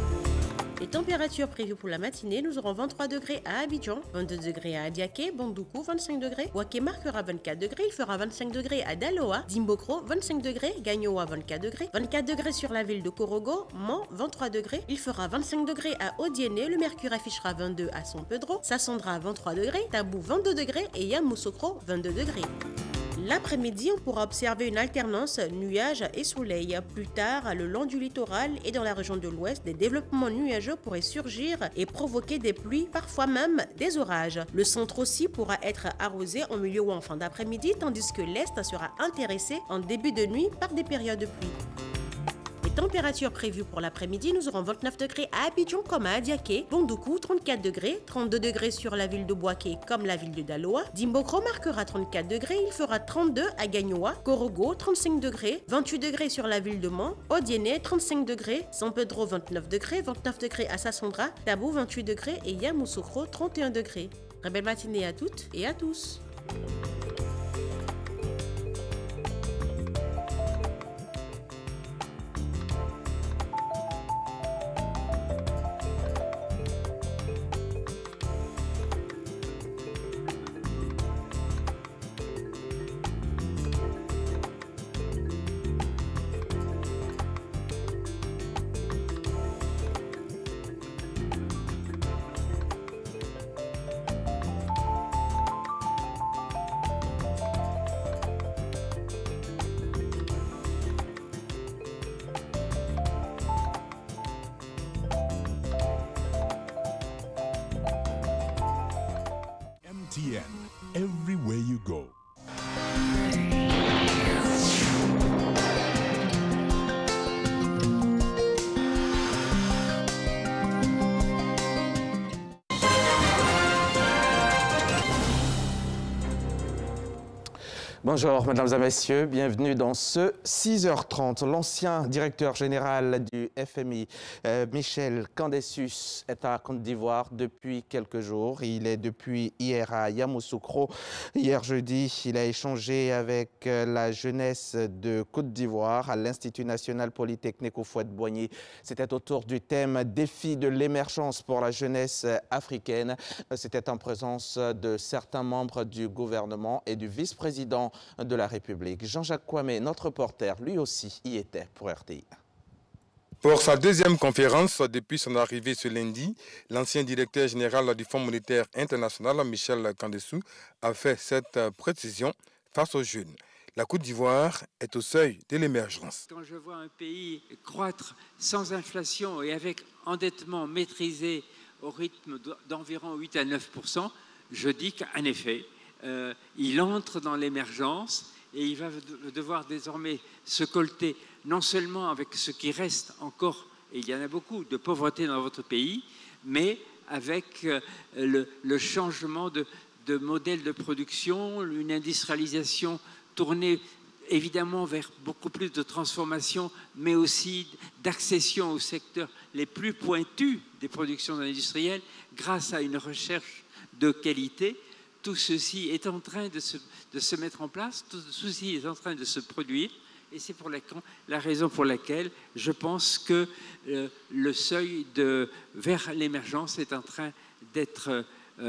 Les températures prévues pour la matinée, nous aurons 23 degrés à Abidjan, 22 degrés à Adiaké, Bandoukou 25 degrés, Waké marquera 24 degrés, il fera 25 degrés à Daloa, Dimbokro 25 degrés, Gagnoa 24 degrés sur la ville de Korogo, Mans 23 degrés, il fera 25 degrés à Odiéné, le mercure affichera 22 à San Pedro, Sassandra 23 degrés, Tabou 22 degrés et Yamoussoukro 22 degrés. L'après-midi, on pourra observer une alternance nuages et soleil. Plus tard, le long du littoral et dans la région de l'ouest, des développements nuageux pourraient surgir et provoquer des pluies, parfois même des orages. Le centre aussi pourra être arrosé en milieu ou en fin d'après-midi, tandis que l'est sera intéressé en début de nuit par des périodes de pluie. Température prévue pour l'après-midi, nous aurons 29 degrés à Abidjan comme à Adiaké, Bandoukou 34 degrés, 32 degrés sur la ville de Boaké comme la ville de Daloa, Dimbokro marquera 34 degrés, il fera 32 à Gagnoa, Korogo 35 degrés, 28 degrés sur la ville de Mans, Odiéné 35 degrés, San Pedro 29 degrés à Sassandra, Tabou 28 degrés et Yamoussoukro 31 degrés. Très belle matinée à toutes et à tous. everywhere you go. Bonjour mesdames et messieurs, bienvenue dans ce 6h30. L'ancien directeur général du FMI, Michel Kandessus, est à Côte d'Ivoire depuis quelques jours. Il est depuis hier à Yamoussoukro. Hier jeudi, il a échangé avec la jeunesse de Côte d'Ivoire à l'Institut national polytechnique Houphouët-Boigny. C'était autour du thème « Défi de l'émergence pour la jeunesse africaine ». C'était en présence de certains membres du gouvernement et du vice-président de la République. Jean-Jacques Kwame, notre reporter, lui aussi y était pour RTI. Pour sa deuxième conférence depuis son arrivée ce lundi, l'ancien directeur général du Fonds monétaire international, Michel Kandessus, a fait cette précision face aux jeunes. La Côte d'Ivoire est au seuil de l'émergence. Quand je vois un pays croître sans inflation et avec endettement maîtrisé au rythme d'environ 8 à 9%, je dis qu'en effet, il entre dans l'émergence et il va devoir désormais se colter non seulement avec ce qui reste encore, et il y en a beaucoup, de pauvreté dans votre pays, mais avec le changement de modèle de production, une industrialisation tournée évidemment vers beaucoup plus de transformation, mais aussi d'accession aux secteurs les plus pointus des productions industrielles grâce à une recherche de qualité. Tout ceci est en train de se mettre en place, tout ceci est en train de se produire, et c'est la raison pour laquelle je pense que le seuil vers l'émergence est en train d'être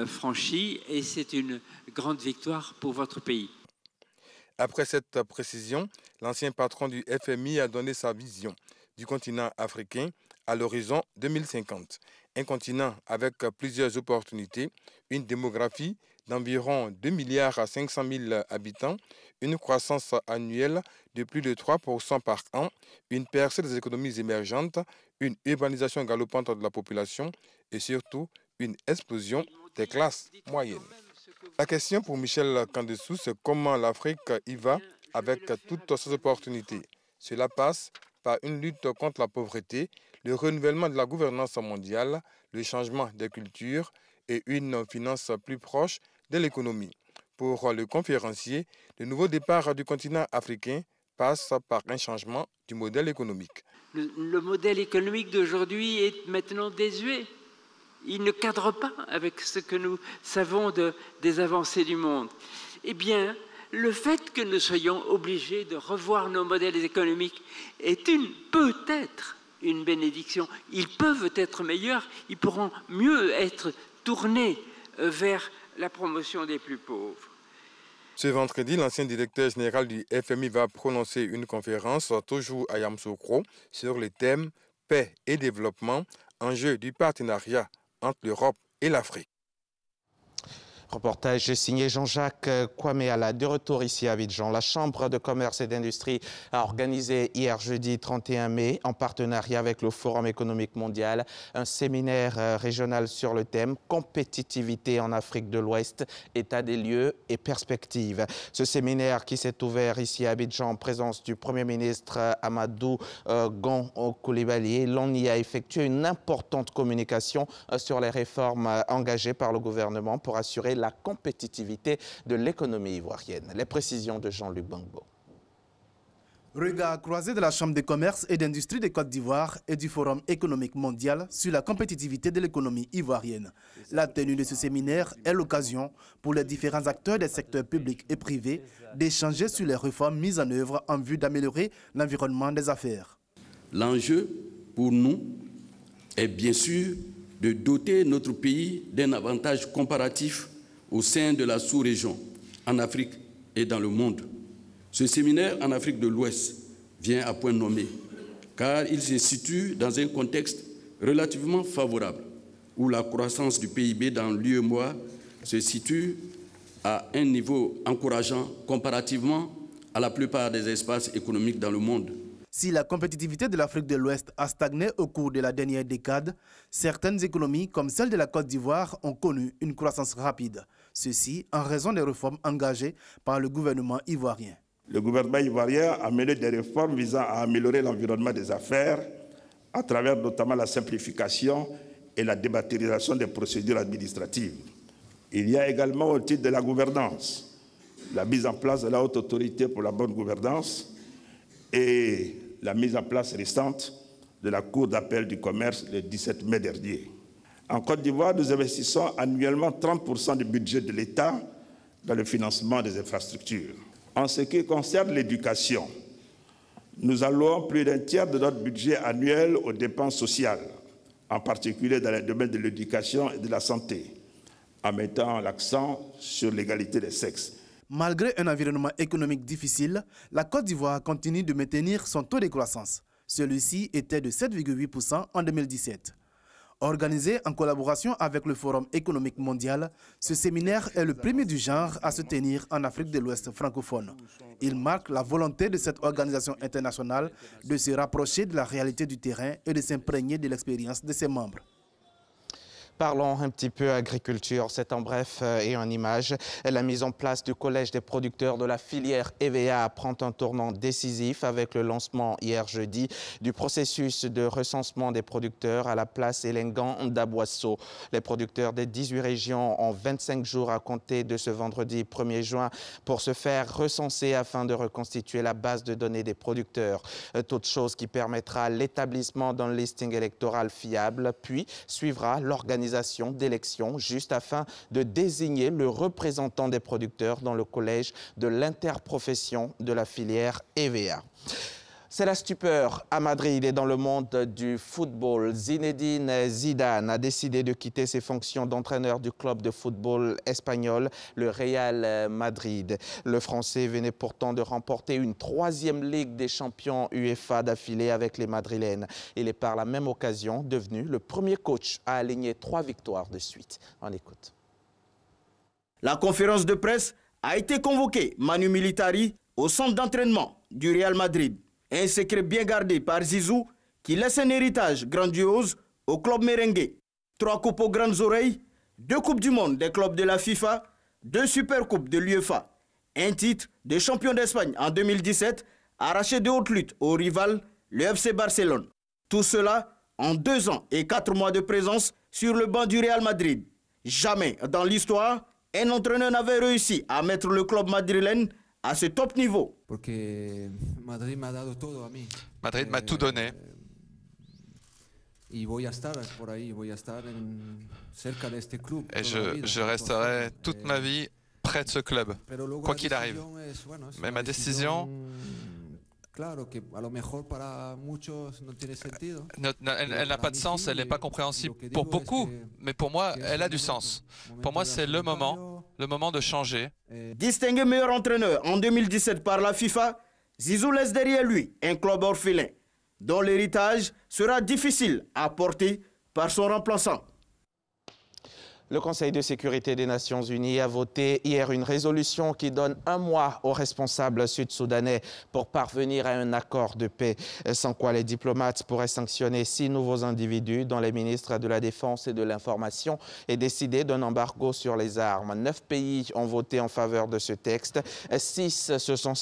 franchi, et c'est une grande victoire pour votre pays. Après cette précision, l'ancien patron du FMI a donné sa vision du continent africain à l'horizon 2050. Un continent avec plusieurs opportunités, une démographie d'environ 2 milliards à 500 000 habitants, une croissance annuelle de plus de 3% par an, une percée des économies émergentes, une urbanisation galopante de la population et surtout une explosion des classes moyennes. La question pour Michel Kandessus, c'est comment l'Afrique y va avec toutes ces opportunités. Cela passe par une lutte contre la pauvreté, le renouvellement de la gouvernance mondiale, le changement des cultures et une finance plus proche de l'économie. Pour le conférencier, le nouveau départ du continent africain passe par un changement du modèle économique. Le modèle économique d'aujourd'hui est maintenant désuet. Il ne cadre pas avec ce que nous savons des avancées du monde. Eh bien, le fait que nous soyons obligés de revoir nos modèles économiques est peut-être une bénédiction. Ils peuvent être meilleurs, ils pourront mieux être tournés vers la promotion des plus pauvres. Ce vendredi, l'ancien directeur général du FMI va prononcer une conférence, toujours à Yamoussoukro, sur les thèmes paix et développement, enjeux du partenariat entre l'Europe et l'Afrique. Reportage signé Jean-Jacques Kwame. De retour ici à Abidjan, la Chambre de commerce et d'industrie a organisé hier jeudi 31 mai, en partenariat avec le Forum économique mondial, un séminaire régional sur le thème « Compétitivité en Afrique de l'Ouest, état des lieux et perspectives ». Ce séminaire qui s'est ouvert ici à Abidjan en présence du Premier ministre Amadou Gon Coulibaly, l'on y a effectué une importante communication sur les réformes engagées par le gouvernement pour assurer la compétitivité de l'économie ivoirienne. Les précisions de Jean-Luc Bangbo. Regard croisé de la Chambre de commerce et d'industrie de Côte d'Ivoire et du Forum économique mondial sur la compétitivité de l'économie ivoirienne. La tenue de ce séminaire est l'occasion pour les différents acteurs des secteurs publics et privés d'échanger sur les réformes mises en œuvre en vue d'améliorer l'environnement des affaires. L'enjeu pour nous est bien sûr de doter notre pays d'un avantage comparatif au sein de la sous-région, en Afrique et dans le monde. Ce séminaire en Afrique de l'Ouest vient à point nommé, car il se situe dans un contexte relativement favorable, où la croissance du PIB dans l'UEMOA se situe à un niveau encourageant comparativement à la plupart des espaces économiques dans le monde. Si la compétitivité de l'Afrique de l'Ouest a stagné au cours de la dernière décade, certaines économies, comme celle de la Côte d'Ivoire, ont connu une croissance rapide. Ceci en raison des réformes engagées par le gouvernement ivoirien. Le gouvernement ivoirien a mené des réformes visant à améliorer l'environnement des affaires à travers notamment la simplification et la dématérialisation des procédures administratives. Il y a également au titre de la gouvernance la mise en place de la haute autorité pour la bonne gouvernance et la mise en place récente de la Cour d'appel du commerce le 17 mai dernier. En Côte d'Ivoire, nous investissons annuellement 30% du budget de l'État dans le financement des infrastructures. En ce qui concerne l'éducation, nous allouons plus d'un tiers de notre budget annuel aux dépenses sociales, en particulier dans les domaines de l'éducation et de la santé, en mettant l'accent sur l'égalité des sexes. Malgré un environnement économique difficile, la Côte d'Ivoire continue de maintenir son taux de croissance. Celui-ci était de 7,8% en 2017. Organisé en collaboration avec le Forum économique mondial, ce séminaire est le premier du genre à se tenir en Afrique de l'Ouest francophone. Il marque la volonté de cette organisation internationale de se rapprocher de la réalité du terrain et de s'imprégner de l'expérience de ses membres. Parlons un petit peu agriculture, c'est en bref et en images. La mise en place du collège des producteurs de la filière EVA prend un tournant décisif avec le lancement hier jeudi du processus de recensement des producteurs à la place Elengan d'Aboisseau. Les producteurs des 18 régions ont 25 jours à compter de ce vendredi 1er juin pour se faire recenser afin de reconstituer la base de données des producteurs. Toute chose qui permettra l'établissement d'un listing électoral fiable, puis suivra l'organisation d'élections juste afin de désigner le représentant des producteurs dans le collège de l'interprofession de la filière EVA. C'est la stupeur à Madrid et dans le monde du football. Zinedine Zidane a décidé de quitter ses fonctions d'entraîneur du club de football espagnol, le Real Madrid. Le Français venait pourtant de remporter une 3e Ligue des champions UEFA d'affilée avec les Madrilènes. Il est par la même occasion devenu le premier coach à aligner 3 victoires de suite. On écoute. La conférence de presse a été convoquée, Manu Militari, au centre d'entraînement du Real Madrid. Un secret bien gardé par Zizou qui laisse un héritage grandiose au club merengue. 3 coupes aux grandes oreilles, 2 coupes du monde des clubs de la FIFA, 2 supercoupes de l'UEFA, un titre de champion d'Espagne en 2017, arraché de haute lutte au rival, le FC Barcelone. Tout cela en 2 ans et 4 mois de présence sur le banc du Real Madrid. Jamais dans l'histoire, un entraîneur n'avait réussi à mettre le club madrilène à ce top niveau. Madrid m'a tout donné. Et je resterai toute ma vie près de ce club, quoi qu'il arrive. Mais ma décision, elle n'a pas de sens, elle n'est pas compréhensible pour beaucoup, mais pour moi, elle a du sens. Pour moi, c'est le moment de changer. Distingué meilleur entraîneur en 2017 par la FIFA, Zizou laisse derrière lui un club orphelin, dont l'héritage sera difficile à porter par son remplaçant. Le Conseil de sécurité des Nations Unies a voté hier une résolution qui donne 1 mois aux responsables sud-soudanais pour parvenir à un accord de paix, sans quoi les diplomates pourraient sanctionner 6 nouveaux individus dont les ministres de la Défense et de l'Information et décider d'un embargo sur les armes. 9 pays ont voté en faveur de ce texte, 6 se sont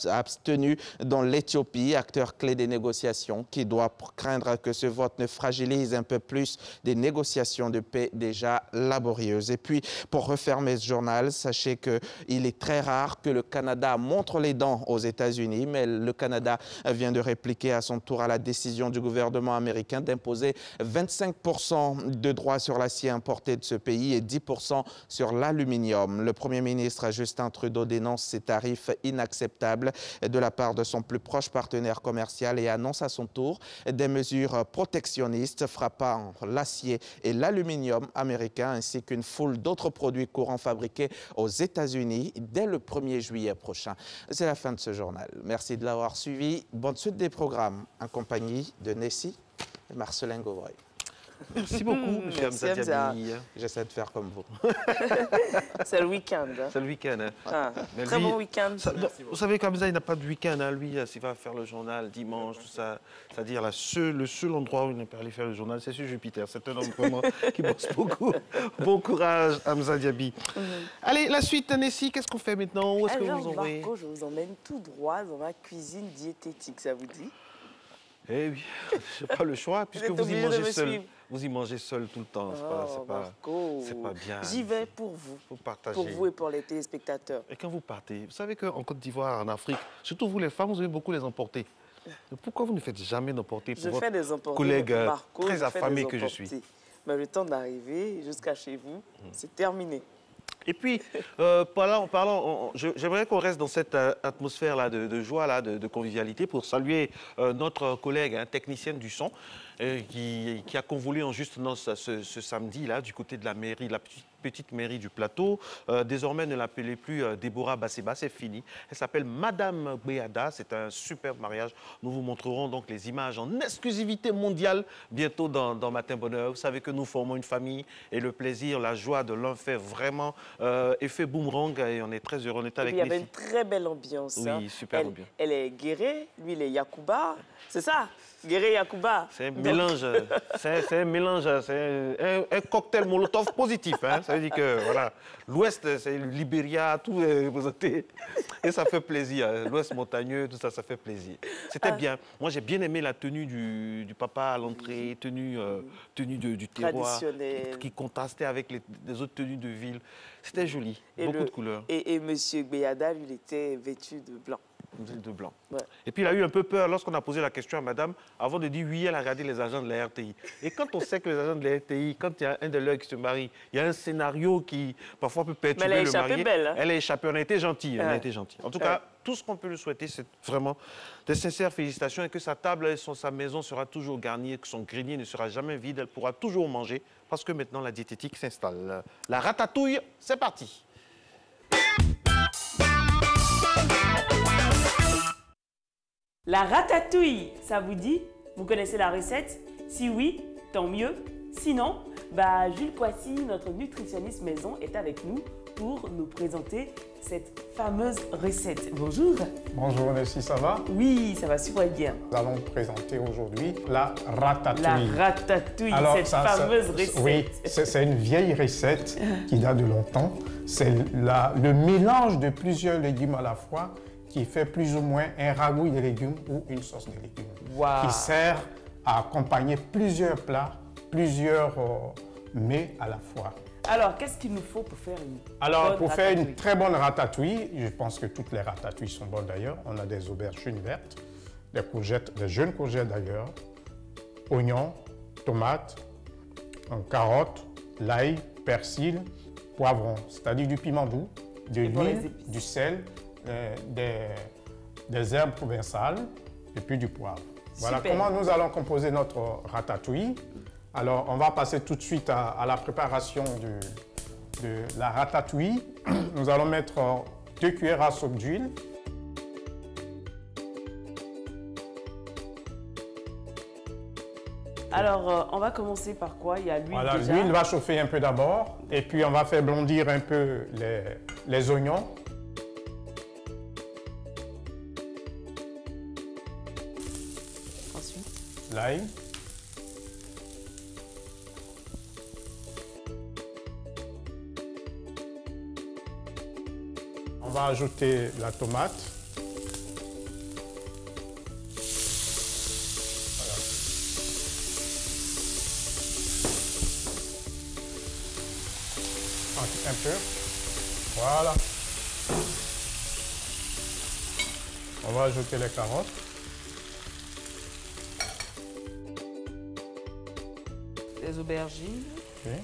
abstenus, dont l'Éthiopie, acteur clé des négociations, qui doit craindre que ce vote ne fragilise un peu plus des négociations de paix déjà laborieuse. Et puis, pour refermer ce journal, sachez qu'il est très rare que le Canada montre les dents aux États-Unis, mais le Canada vient de répliquer à son tour à la décision du gouvernement américain d'imposer 25% de droits sur l'acier importé de ce pays et 10% sur l'aluminium. Le Premier ministre Justin Trudeau dénonce ces tarifs inacceptables de la part de son plus proche partenaire commercial et annonce à son tour des mesures protectionnistes frappant l'acier et l'aluminium américain ainsi qu'une foule d'autres produits courants fabriqués aux États-Unis dès le 1er juillet prochain. C'est la fin de ce journal. Merci de l'avoir suivi. Bonne suite des programmes en compagnie de Nessie et Marcelin Gauvreuil. Merci beaucoup, monsieur Hamza Diaby. J'essaie de faire comme vous. C'est le week-end. Hein. C'est le week-end. Hein. Ah, très bon week-end. Vous savez qu'Hamza, il n'a pas de week-end. Hein. Lui, s'il va faire le journal dimanche, tout ça. C'est-à-dire le seul endroit où il n'est pas allé faire le journal, c'est sur Jupiter. C'est un homme vraiment qui bosse beaucoup. Bon courage, Hamza Diaby. Allez, la suite, Nessie, qu'est-ce qu'on fait maintenant? Où est-ce que vous envoyez? Marco, je vous emmène tout droit dans ma cuisine diététique, ça vous dit? Eh oui, je n'ai pas le choix, puisque vous y mangez seul. Vous y mangez seul tout le temps. C'est pas bien. J'y vais pour vous. Faut partager. Pour vous et pour les téléspectateurs. Et quand vous partez, vous savez qu'en Côte d'Ivoire, en Afrique, surtout vous les femmes, vous aimez beaucoup les emporter. Pourquoi vous ne faites jamais d'emporter pour votre collègue très affamé que je suis? Mais le temps d'arriver jusqu'à chez vous, c'est terminé. Et puis, j'aimerais qu'on reste dans cette atmosphère-là de joie, de convivialité, pour saluer notre collègue, technicienne du son, qui a convolé en juste noce ce samedi-là, du côté de la mairie, la petite mairie du plateau. Désormais, ne l'appelez plus Déborah Basseba, c'est fini. Elle s'appelle Madame Béada. C'est un superbe mariage. Nous vous montrerons donc les images en exclusivité mondiale bientôt dans Matin Bonheur. Vous savez que nous formons une famille et le plaisir, la joie de l'un fait vraiment effet boomerang et on est très heureux. On est avec il y avait une très belle ambiance. Oui, super ambiance. Elle est Guéré, lui il est Yacouba. C'est ça? Guéré Yacouba. C'est un mélange, c'est un mélange, c'est un cocktail Molotov positif. Hein. Ça veut dire que voilà, l'Ouest, c'est le Libéria, tout est représenté. Et ça fait plaisir. L'Ouest montagneux, tout ça, ça fait plaisir. C'était bien. Moi, j'ai bien aimé la tenue du papa à l'entrée, tenue du terroir, qui contrastait avec les autres tenues de ville. C'était joli, beaucoup de couleurs. Et M. Béada, lui, il était vêtu de blanc. De blanc. Ouais. Et puis il a eu un peu peur lorsqu'on a posé la question à madame, avant de dire oui, elle a regardé les agents de la RTI. Et quand on sait que les agents de la RTI, quand il y a un de leurs qui se marie, il y a un scénario qui parfois peut perturber le marié. Belle, hein? Elle a échappé, on a été gentils. On a été gentils. En tout cas, tout ce qu'on peut lui souhaiter, c'est vraiment de sincères félicitations et que sa table et sa maison sera toujours garnie, que son grenier ne sera jamais vide, elle pourra toujours manger parce que maintenant la diététique s'installe. La ratatouille, c'est parti. La ratatouille, ça vous dit? Vous connaissez la recette? Si oui, tant mieux. Sinon, Jules Poissy, notre nutritionniste maison, est avec nous pour nous présenter cette fameuse recette. Bonjour. Bonjour Nessie, ça va? Oui, ça va super bien. Nous allons présenter aujourd'hui la ratatouille. La ratatouille, cette fameuse recette. Oui, c'est une vieille recette qui date de longtemps. C'est le mélange de plusieurs légumes à la fois qui fait plus ou moins un ragoût de légumes ou une sauce de légumes. Wow. Qui sert à accompagner plusieurs plats, plusieurs mets à la fois. Alors, qu'est-ce qu'il nous faut pour faire une faire une très bonne ratatouille, je pense que toutes les ratatouilles sont bonnes d'ailleurs. On a des aubergines vertes, des courgettes, des jeunes courgettes d'ailleurs, oignons, tomates, carottes, l'ail, persil, poivron, c'est-à-dire du piment doux, de l'huile, du sel, des herbes provençales et puis du poivre. Voilà comment nous allons composer notre ratatouille. Alors, on va passer tout de suite à la préparation de la ratatouille. Nous allons mettre 2 cuillères à soupe d'huile. Alors, on va commencer par quoi? Il y a l'huile déjà. L'huile va chauffer un peu d'abord et puis on va faire blondir un peu les oignons. L'ail. On va ajouter la tomate. Voilà. Un peu. Voilà. On va ajouter les carottes. Les aubergines. Okay.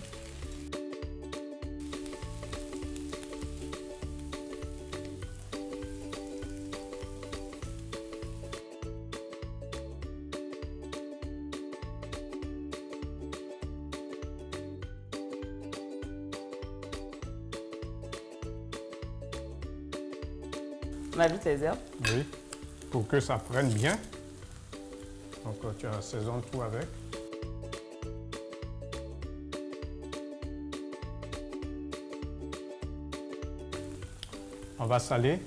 On ajoute les herbes. Oui, pour que ça prenne bien. Donc tu assaisonnes tout avec. va saler.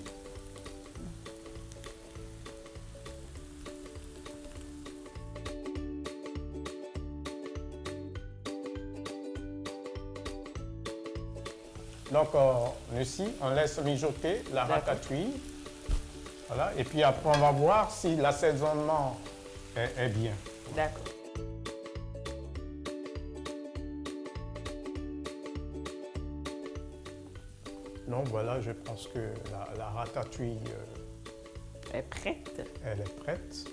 Donc, ici, on laisse mijoter la ratatouille. Voilà. Et puis après, on va voir si l'assaisonnement est bien. D'accord. Donc voilà, je pense que la ratatouille est prête. Elle est prête.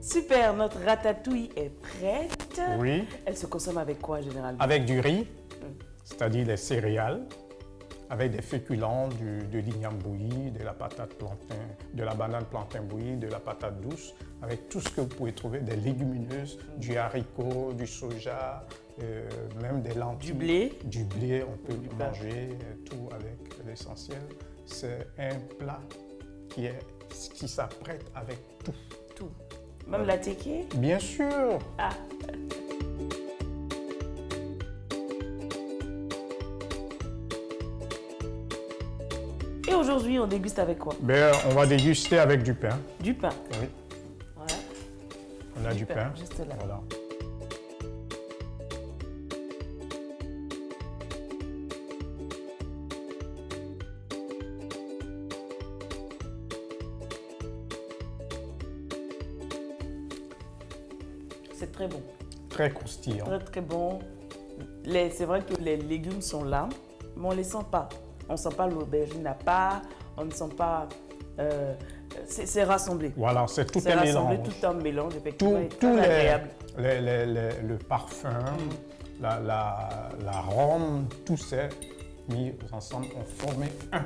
Super, notre ratatouille est prête. Oui. Elle se consomme avec quoi généralement? Avec du riz, c'est-à-dire des céréales, avec des féculents, de l'igname bouilli, de la patate plantain, de la banane plantain bouillie, de la patate douce, avec tout ce que vous pouvez trouver, des légumineuses, du haricot, du soja, même des lentilles. Du blé. Du blé, on peut manger tout avec l'essentiel. C'est un plat qui s'apprête avec tout. Tout. Même la téké? Bien sûr. Ah. Et aujourd'hui, on déguste avec quoi? Ben, on va déguster avec du pain. Du pain? Oui. Voilà. On a du pain. Juste là. Voilà. C'est très bon. Très croustillant. Très très bon. C'est vrai que les légumes sont là, mais on ne les sent pas. On ne sent pas l'aubergine à part, on ne sent pas... c'est rassemblé. Voilà, c'est tout un rassemblé, mélange. tout un mélange, effectivement, Tout agréable. Le parfum, l'arôme, tout ça mis ensemble ont formé un.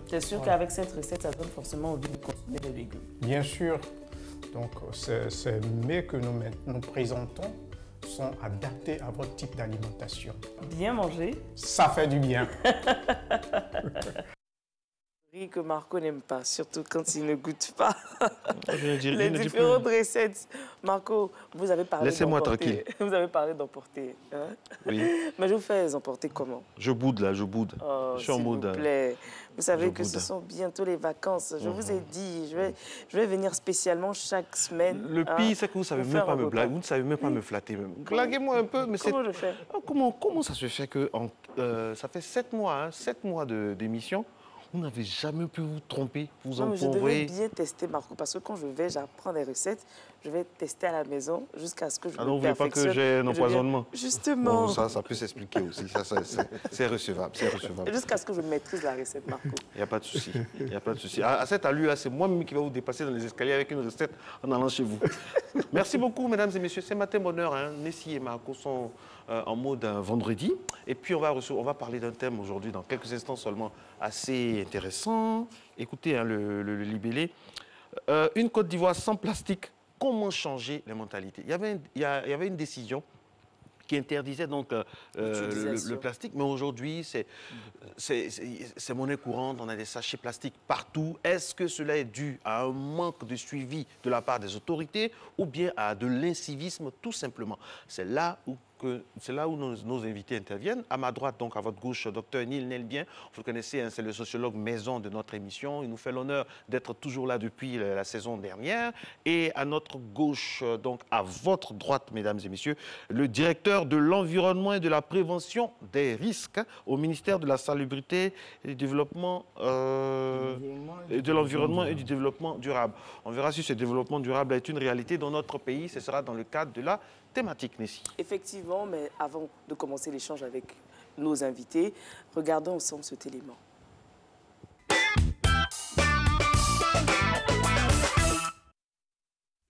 C'est sûr qu'avec cette recette, ça donne forcément envie de consommer des légumes. Bien sûr. Donc, ces mets que nous présentons sont adaptés à votre type d'alimentation. Bien manger. Ça fait du bien. Riz que Marco n'aime pas, surtout quand il ne goûte pas. Les différentes recettes. Marco, vous avez parlé Laissez-moi tranquille. Vous avez parlé d'emporter. Hein? Oui. Mais je vous fais emporter comment? Je boude là, je boude. Oh, je suis en mode. S'il vous plaît. Vous savez que ce sont bientôt les vacances. Je vous ai dit, je vais venir spécialement chaque semaine. Le pire, c'est que vous ne savez même pas me blaguer. Vous ne savez même pas me flatter. Blaguez-moi un peu. Mais comment je fais? Comment ça se fait que ça fait 7 mois, 7 mois d'émission? Vous n'avez jamais pu vous tromper, vous non, mais je devais bien tester, Marco, parce que quand je vais, j'apprends des recettes, je vais tester à la maison jusqu'à ce que je me perfectionne. Ah non, vous ne voulez pas que j'ai un empoisonnement? Justement. Bon, ça peut s'expliquer aussi, c'est recevable, c'est recevable. Jusqu'à ce que je maîtrise la recette, Marco. Il n'y a pas de souci, il n'y a pas de souci. À cette allure-là, c'est moi-même qui vais vous dépasser dans les escaliers avec une recette en allant chez vous. Merci beaucoup, mesdames et messieurs. C'est matin bonheur, hein. Nessie et Marco sont en mode vendredi. Et puis, on va parler d'un thème aujourd'hui, dans quelques instants seulement, assez intéressant. Écoutez, hein, le libellé. Une Côte d'Ivoire sans plastique, comment changer les mentalités? Il y avait une décision qui interdisait donc le plastique, mais aujourd'hui, c'est monnaie courante, on a des sachets plastiques partout. Est-ce que cela est dû à un manque de suivi de la part des autorités ou bien à de l'incivisme tout simplement? C'est là où nos invités interviennent. À ma droite, donc à votre gauche, Dr Neil Nelbien. Vous le connaissez, hein, c'est le sociologue maison de notre émission. Il nous fait l'honneur d'être toujours là depuis la saison dernière. Et à notre gauche, donc à votre droite, mesdames et messieurs, le directeur de l'environnement et de la prévention des risques au ministère de la Salubrité et du Développement, de l'environnement et du développement durable. On verra si ce développement durable est une réalité dans notre pays. Ce sera dans le cadre de la thématique, Nessie. Effectivement, mais avant de commencer l'échange avec nos invités, regardons ensemble cet élément.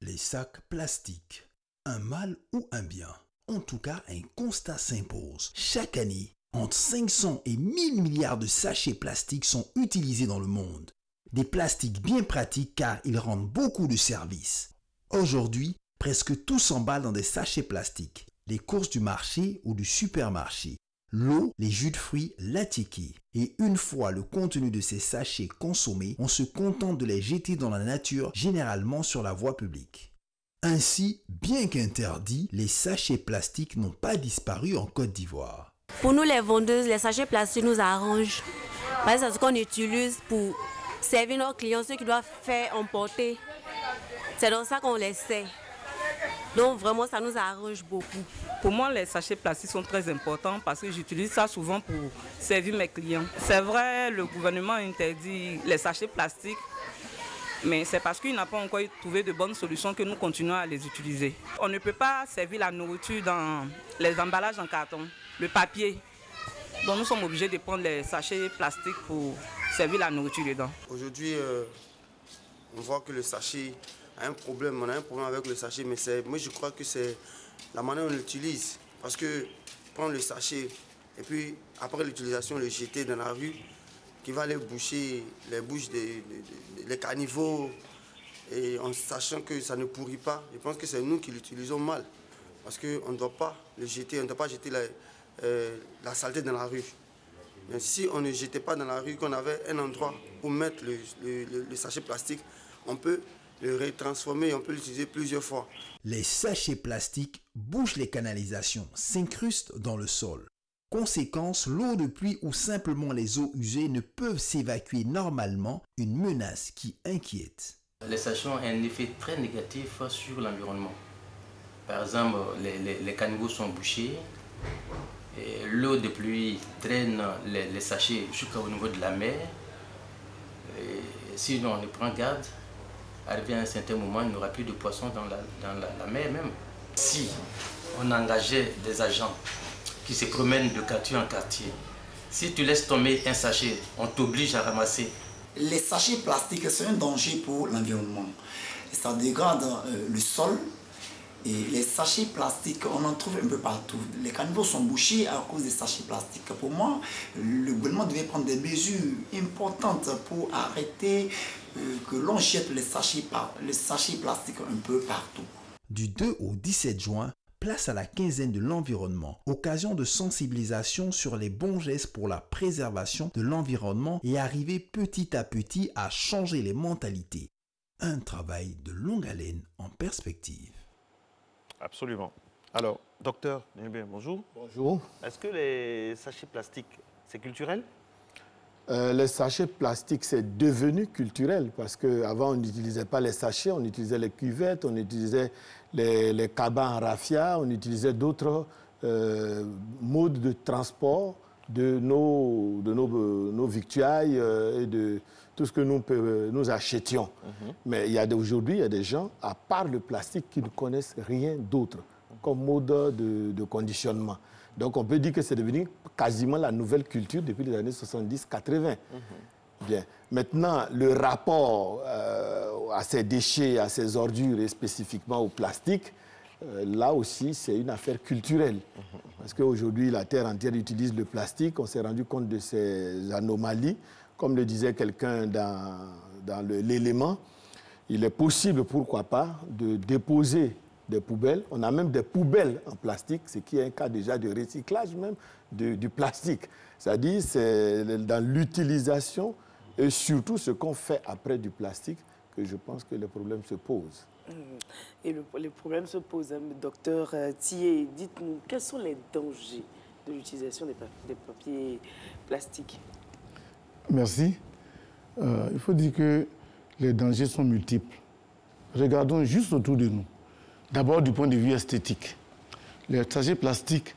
Les sacs plastiques, un mal ou un bien? En tout cas, un constat s'impose. Chaque année, entre 500 et 1000 milliards de sachets plastiques sont utilisés dans le monde. Des plastiques bien pratiques car ils rendent beaucoup de services. Aujourd'hui, presque tout s'emballe dans des sachets plastiques. Les courses du marché ou du supermarché, l'eau, les jus de fruits, la tiki. Et une fois le contenu de ces sachets consommé, on se contente de les jeter dans la nature, généralement sur la voie publique. Ainsi, bien qu'interdits, les sachets plastiques n'ont pas disparu en Côte d'Ivoire. Pour nous les vendeuses, les sachets plastiques nous arrangent. Parce que c'est ce qu'on utilise pour servir nos clients, ceux qui doivent faire emporter. C'est dans ça qu'on les sert. Donc vraiment, ça nous arrange beaucoup. Pour moi, les sachets plastiques sont très importants parce que j'utilise ça souvent pour servir mes clients. C'est vrai, le gouvernement interdit les sachets plastiques, mais c'est parce qu'il n'a pas encore trouvé de bonnes solutions que nous continuons à les utiliser. On ne peut pas servir la nourriture dans les emballages en carton, le papier. Donc nous sommes obligés de prendre les sachets plastiques pour servir la nourriture dedans. Aujourd'hui, on voit que le sachet a un problème. On a un problème avec le sachet, mais moi je crois que c'est la manière dont on l'utilise. Parce que prendre le sachet et puis après l'utilisation, le jeter dans la rue, qui va aller boucher les bouches des caniveaux, et en sachant que ça ne pourrit pas, je pense que c'est nous qui l'utilisons mal. Parce qu'on ne doit pas le jeter, on ne doit pas jeter la saleté dans la rue. Mais si on ne jetait pas dans la rue, qu'on avait un endroit où mettre le sachet plastique, on peut le retransformer, on peut l'utiliser plusieurs fois. Les sachets plastiques bouchent les canalisations, s'incrustent dans le sol. Conséquence, l'eau de pluie ou simplement les eaux usées ne peuvent s'évacuer normalement, une menace qui inquiète. Les sachets ont un effet très négatif sur l'environnement. Par exemple, les caniveaux sont bouchés, l'eau de pluie traîne les sachets jusqu'au niveau de la mer. Et si on ne prend garde, arrivé à un certain moment, il n'y aura plus de poissons dans la mer même. Si on engageait des agents qui se promènent de quartier en quartier, si tu laisses tomber un sachet, on t'oblige à ramasser. Les sachets plastiques, c'est un danger pour l'environnement. Ça dégrade le sol. Et les sachets plastiques, on en trouve un peu partout. Les caniveaux sont bouchés à cause des sachets plastiques. Pour moi, le gouvernement devait prendre des mesures importantes pour arrêter que l'on jette les sachets plastiques un peu partout. Du 2 au 17 juin, place à la quinzaine de l'environnement, occasion de sensibilisation sur les bons gestes pour la préservation de l'environnement et arriver petit à petit à changer les mentalités. Un travail de longue haleine en perspective. Absolument. Alors, docteur, bonjour. Bonjour. Est-ce que les sachets plastiques, c'est culturel? Les sachets plastiques, c'est devenu culturel parce qu'avant, on n'utilisait pas les sachets, on utilisait les cuvettes, on utilisait les cabas en raffia, on utilisait d'autres modes de transport de nos victuailles et de tout ce que nous achetions. Mais aujourd'hui, il y a des gens, à part le plastique, qui ne connaissent rien d'autre comme mode de conditionnement. Donc on peut dire que c'est devenu quasiment la nouvelle culture depuis les années 70-80. Bien. Maintenant, le rapport à ces déchets, à ces ordures et spécifiquement au plastique, là aussi, c'est une affaire culturelle. Parce qu'aujourd'hui, la Terre entière utilise le plastique. On s'est rendu compte de ces anomalies. Comme le disait quelqu'un dans l'élément, il est possible, pourquoi pas, de déposer des poubelles. On a même des poubelles en plastique, ce qui est un cas déjà de recyclage même du plastique. C'est-à-dire, c'est dans l'utilisation et surtout ce qu'on fait après du plastique que je pense que les problèmes se posent. Et les problèmes se posent. Docteur Thié, dites-nous, quels sont les dangers de l'utilisation des papiers plastiques? Merci. Il faut dire que les dangers sont multiples. Regardons juste autour de nous. D'abord, du point de vue esthétique. Les sachets plastiques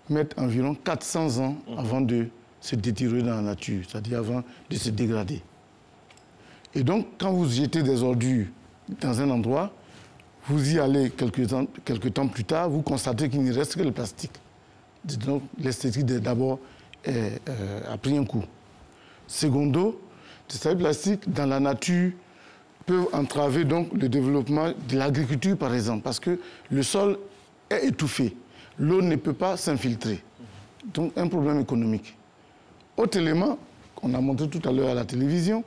mettent environ 400 ans avant de se détériorer dans la nature, c'est-à-dire avant de se dégrader. Et donc, quand vous jetez des ordures dans un endroit, vous y allez quelques temps plus tard, vous constatez qu'il ne reste que le plastique. Donc, l'esthétique, d'abord, a pris un coup. Secondo, les sachets plastiques dans la nature peuvent entraver donc le développement de l'agriculture, par exemple, parce que le sol est étouffé. L'eau ne peut pas s'infiltrer. Donc, un problème économique. Autre élément qu'on a montré tout à l'heure à la télévision,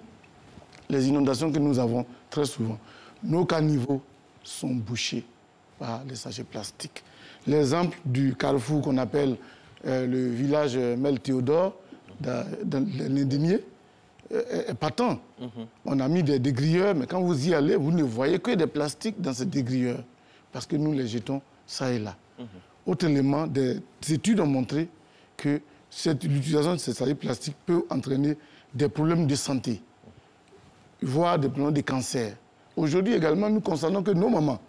les inondations que nous avons très souvent. Nos caniveaux sont bouchés par les sachets plastiques. L'exemple du carrefour qu'on appelle le village Mel Théodore, dans l'Indénié, patent. On a mis des dégrilleurs, mais quand vous y allez, vous ne voyez que des plastiques dans ces dégrilleurs. Parce que nous les jetons ça et là. Autre élément, des études ont montré que l'utilisation de ces sachets plastiques peut entraîner des problèmes de santé, voire des problèmes de cancer. Aujourd'hui également, nous constatons que nos mamans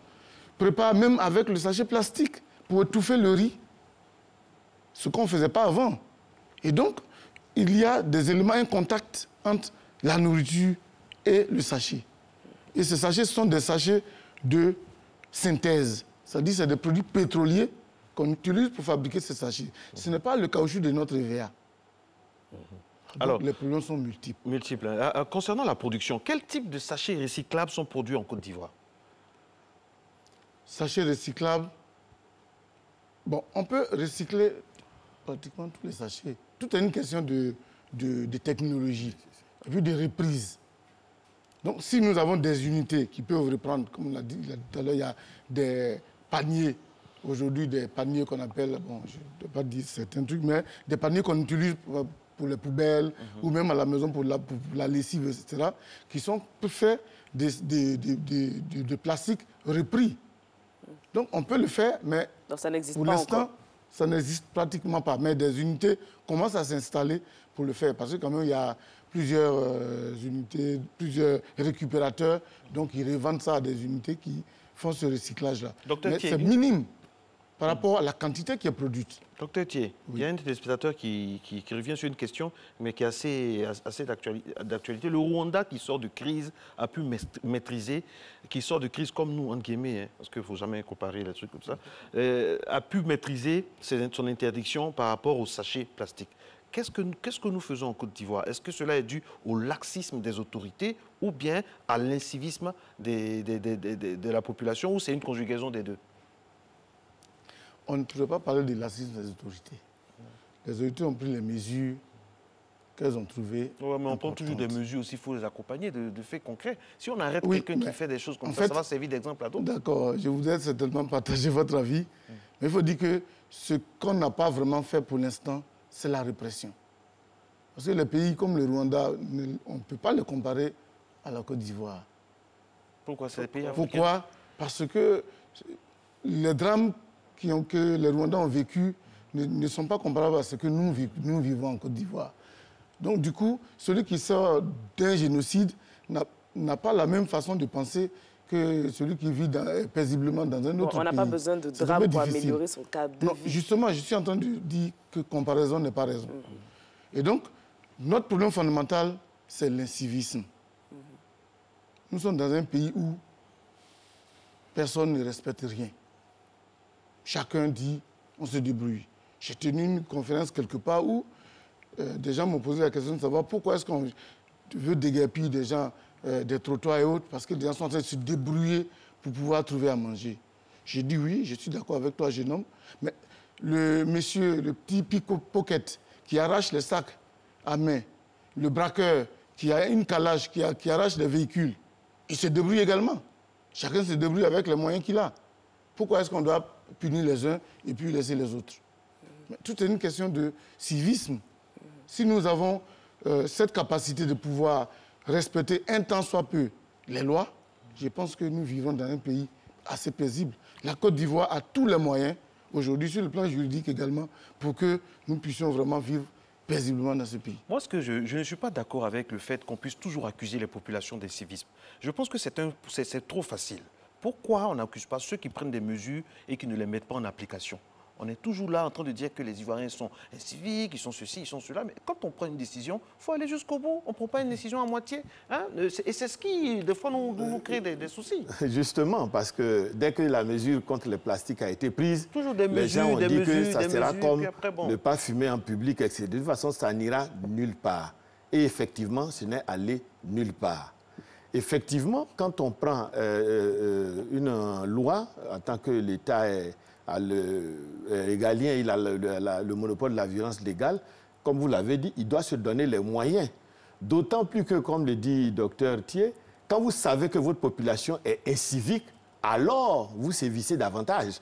préparent même avec le sachet plastique pour étouffer le riz, ce qu'on ne faisait pas avant. Et donc, il y a des éléments, un contact entre la nourriture et le sachet. Et ces sachets sont des sachets de synthèse, c'est-à-dire c'est des produits pétroliers qu'on utilise pour fabriquer ces sachets. Ce n'est pas le caoutchouc de notre EVA. Alors, les problèmes sont multiples. Concernant la production, quel type de sachets recyclables sont produits en Côte d'Ivoire? Sachets recyclables, bon, on peut recycler pratiquement tous les sachets. Tout est une question de technologie, et puis de reprise. Donc, si nous avons des unités qui peuvent reprendre, comme on l'a dit tout à l'heure, il y a des paniers, aujourd'hui des paniers qu'on appelle, bon, je ne dois pas dire certains trucs, mais des paniers qu'on utilise pour les poubelles, ou même à la maison pour la lessive, etc., qui sont faits de plastique repris. Donc on peut le faire, mais donc, ça n'existe pour l'instant, ça n'existe pratiquement pas. Mais des unités commencent à s'installer pour le faire, parce que quand même, il y a plusieurs unités, plusieurs récupérateurs, donc ils revendent ça à des unités qui font ce recyclage-là. Mais c'est minime par rapport à la quantité qui est produite. Docteur Thier, il y a un téléspectateur qui revient sur une question, mais qui est assez d'actualité. Le Rwanda, qui sort de crise, a pu maîtriser, qui sort de crise comme nous, entre guillemets, hein, parce qu'il ne faut jamais comparer les trucs comme ça, a pu maîtriser son interdiction par rapport aux sachets plastiques. Qu'est-ce que nous faisons en Côte d'Ivoire? Est-ce que cela est dû au laxisme des autorités ou bien à l'incivisme de la population, ou c'est une conjugaison des deux? On ne pourrait pas parler de laxisme des autorités. Les autorités ont pris les mesures qu'elles ont trouvées. Oui, mais on prend toujours des mesures aussi, il faut les accompagner de faits concrets. Si on arrête quelqu'un qui fait des choses comme ça, ça va servir d'exemple à d'autres. D'accord, je voudrais certainement partager votre avis. Mais il faut dire que ce qu'on n'a pas vraiment fait pour l'instant, c'est la répression. Parce que les pays comme le Rwanda, on ne peut pas les comparer à la Côte d'Ivoire. Pourquoi c'est les pays africains? Pourquoi? Parce que les drames que les Rwandais ont vécu ne sont pas comparables à ce que nous vivons en Côte d'Ivoire. Donc du coup, celui qui sort d'un génocide n'a pas la même façon de penser que celui qui vit paisiblement dans un autre pays. On n'a pas besoin de drame pour améliorer son cadre de vie. Justement, je suis en train de dire que comparaison n'est pas raison. Et donc, notre problème fondamental, c'est l'incivisme. Nous sommes dans un pays où personne ne respecte rien. Chacun dit, on se débrouille. J'ai tenu une conférence quelque part où des gens m'ont posé la question de savoir pourquoi est-ce qu'on veut déguerpir des gens des trottoirs et autres, parce que les gens sont en train de se débrouiller pour pouvoir trouver à manger. J'ai dit oui, je suis d'accord avec toi, jeune homme, mais le monsieur, le petit pickpocket qui arrache les sacs à main, le braqueur qui a une calage, qui arrache les véhicules, il se débrouille également. Chacun se débrouille avec les moyens qu'il a. Pourquoi est-ce qu'on doit punir les uns et puis laisser les autres? Mais tout est une question de civisme. Si nous avons cette capacité de pouvoir respecter un tant soit peu les lois, je pense que nous vivons dans un pays assez paisible. La Côte d'Ivoire a tous les moyens, aujourd'hui, sur le plan juridique également, pour que nous puissions vraiment vivre paisiblement dans ce pays. Moi, je ne suis pas d'accord avec le fait qu'on puisse toujours accuser les populations d'incivisme. Je pense que c'est trop facile. Pourquoi on n'accuse pas ceux qui prennent des mesures et qui ne les mettent pas en application? On est toujours là en train de dire que les Ivoiriens sont inciviques, ils sont ceci, ils sont cela. Mais quand on prend une décision, il faut aller jusqu'au bout. On ne prend pas une décision à moitié. Hein? Et c'est ce qui, des fois, nous crée des soucis. Justement, parce que dès que la mesure contre le plastique a été prise, les gens ont dit que ça sera comme ne pas fumer en public, etc. De toute façon, ça n'ira nulle part. Et effectivement, ce n'est allé nulle part. Effectivement, quand on prend une loi, en tant que l'État est régalien, il a le monopole de la violence légale, comme vous l'avez dit, il doit se donner les moyens. D'autant plus que, comme le dit Dr Thier, quand vous savez que votre population est incivique, alors vous sévissez davantage.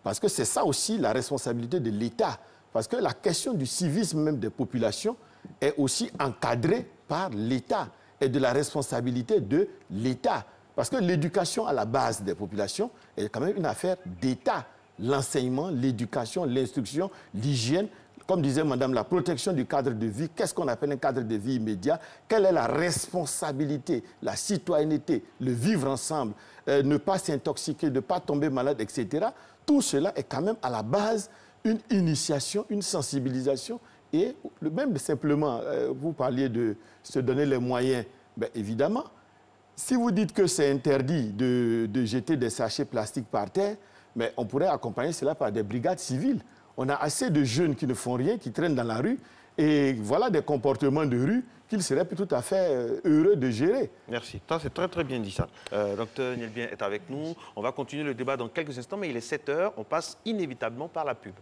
Parce que c'est ça aussi la responsabilité de l'État. Parce que la question du civisme même des populations est aussi encadrée par l'État et de la responsabilité de l'État. Parce que l'éducation à la base des populations est quand même une affaire d'État. L'enseignement, l'éducation, l'instruction, l'hygiène, comme disait madame, la protection du cadre de vie. Qu'est-ce qu'on appelle un cadre de vie immédiat? Quelle est la responsabilité, la citoyenneté, le vivre ensemble, ne pas s'intoxiquer, ne pas tomber malade, etc. Tout cela est quand même à la base une initiation, une sensibilisation. Et même simplement, vous parliez de se donner les moyens. Bien, évidemment, si vous dites que c'est interdit de jeter des sachets plastiques par terre, mais on pourrait accompagner cela par des brigades civiles. On a assez de jeunes qui ne font rien, qui traînent dans la rue, et voilà des comportements de rue qu'ils seraient tout à fait heureux de gérer. Merci. C'est très très bien dit ça. Docteur Nielbien est avec nous. On va continuer le débat dans quelques instants, mais il est 7 h. On passe inévitablement par la pub.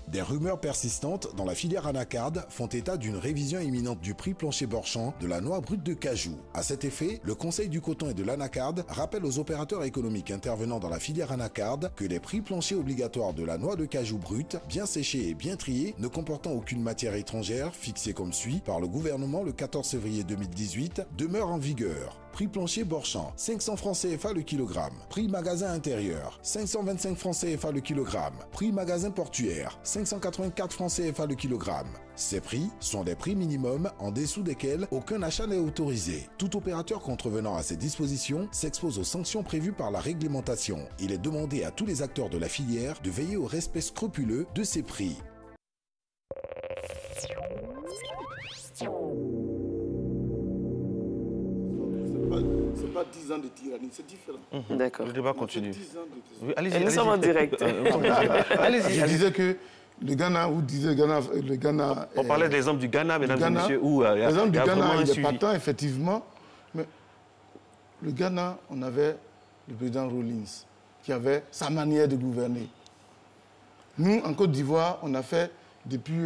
Des rumeurs persistantes dans la filière anacarde font état d'une révision imminente du prix plancher Borchamp de la noix brute de cajou. À cet effet, le Conseil du coton et de l'anacarde rappelle aux opérateurs économiques intervenant dans la filière anacarde que les prix planchers obligatoires de la noix de cajou brute, bien séchée et bien triée, ne comportant aucune matière étrangère, fixée comme suit par le gouvernement le 14 février 2018, demeurent en vigueur. Prix plancher Borchamp, 500 francs CFA le kilogramme. Prix magasin intérieur, 525 francs CFA le kilogramme. Prix magasin portuaire, 584 francs CFA le kilogramme. Ces prix sont des prix minimums en dessous desquels aucun achat n'est autorisé. Tout opérateur contrevenant à ces dispositions s'expose aux sanctions prévues par la réglementation. Il est demandé à tous les acteurs de la filière de veiller au respect scrupuleux de ces prix. C'est pas 10 ans de tyrannie, c'est différent. D'accord. Le débat continue. Nous sommes en direct. Allez-y. Je disais que le Ghana, vous disiez le Ghana... On parlait de l'exemple du Ghana, mesdames et messieurs, où l'exemple du Ghana, il est suivi. patent, effectivement. Mais le Ghana, on avait le président Rawlings, qui avait sa manière de gouverner. Nous, en Côte d'Ivoire, on a fait, depuis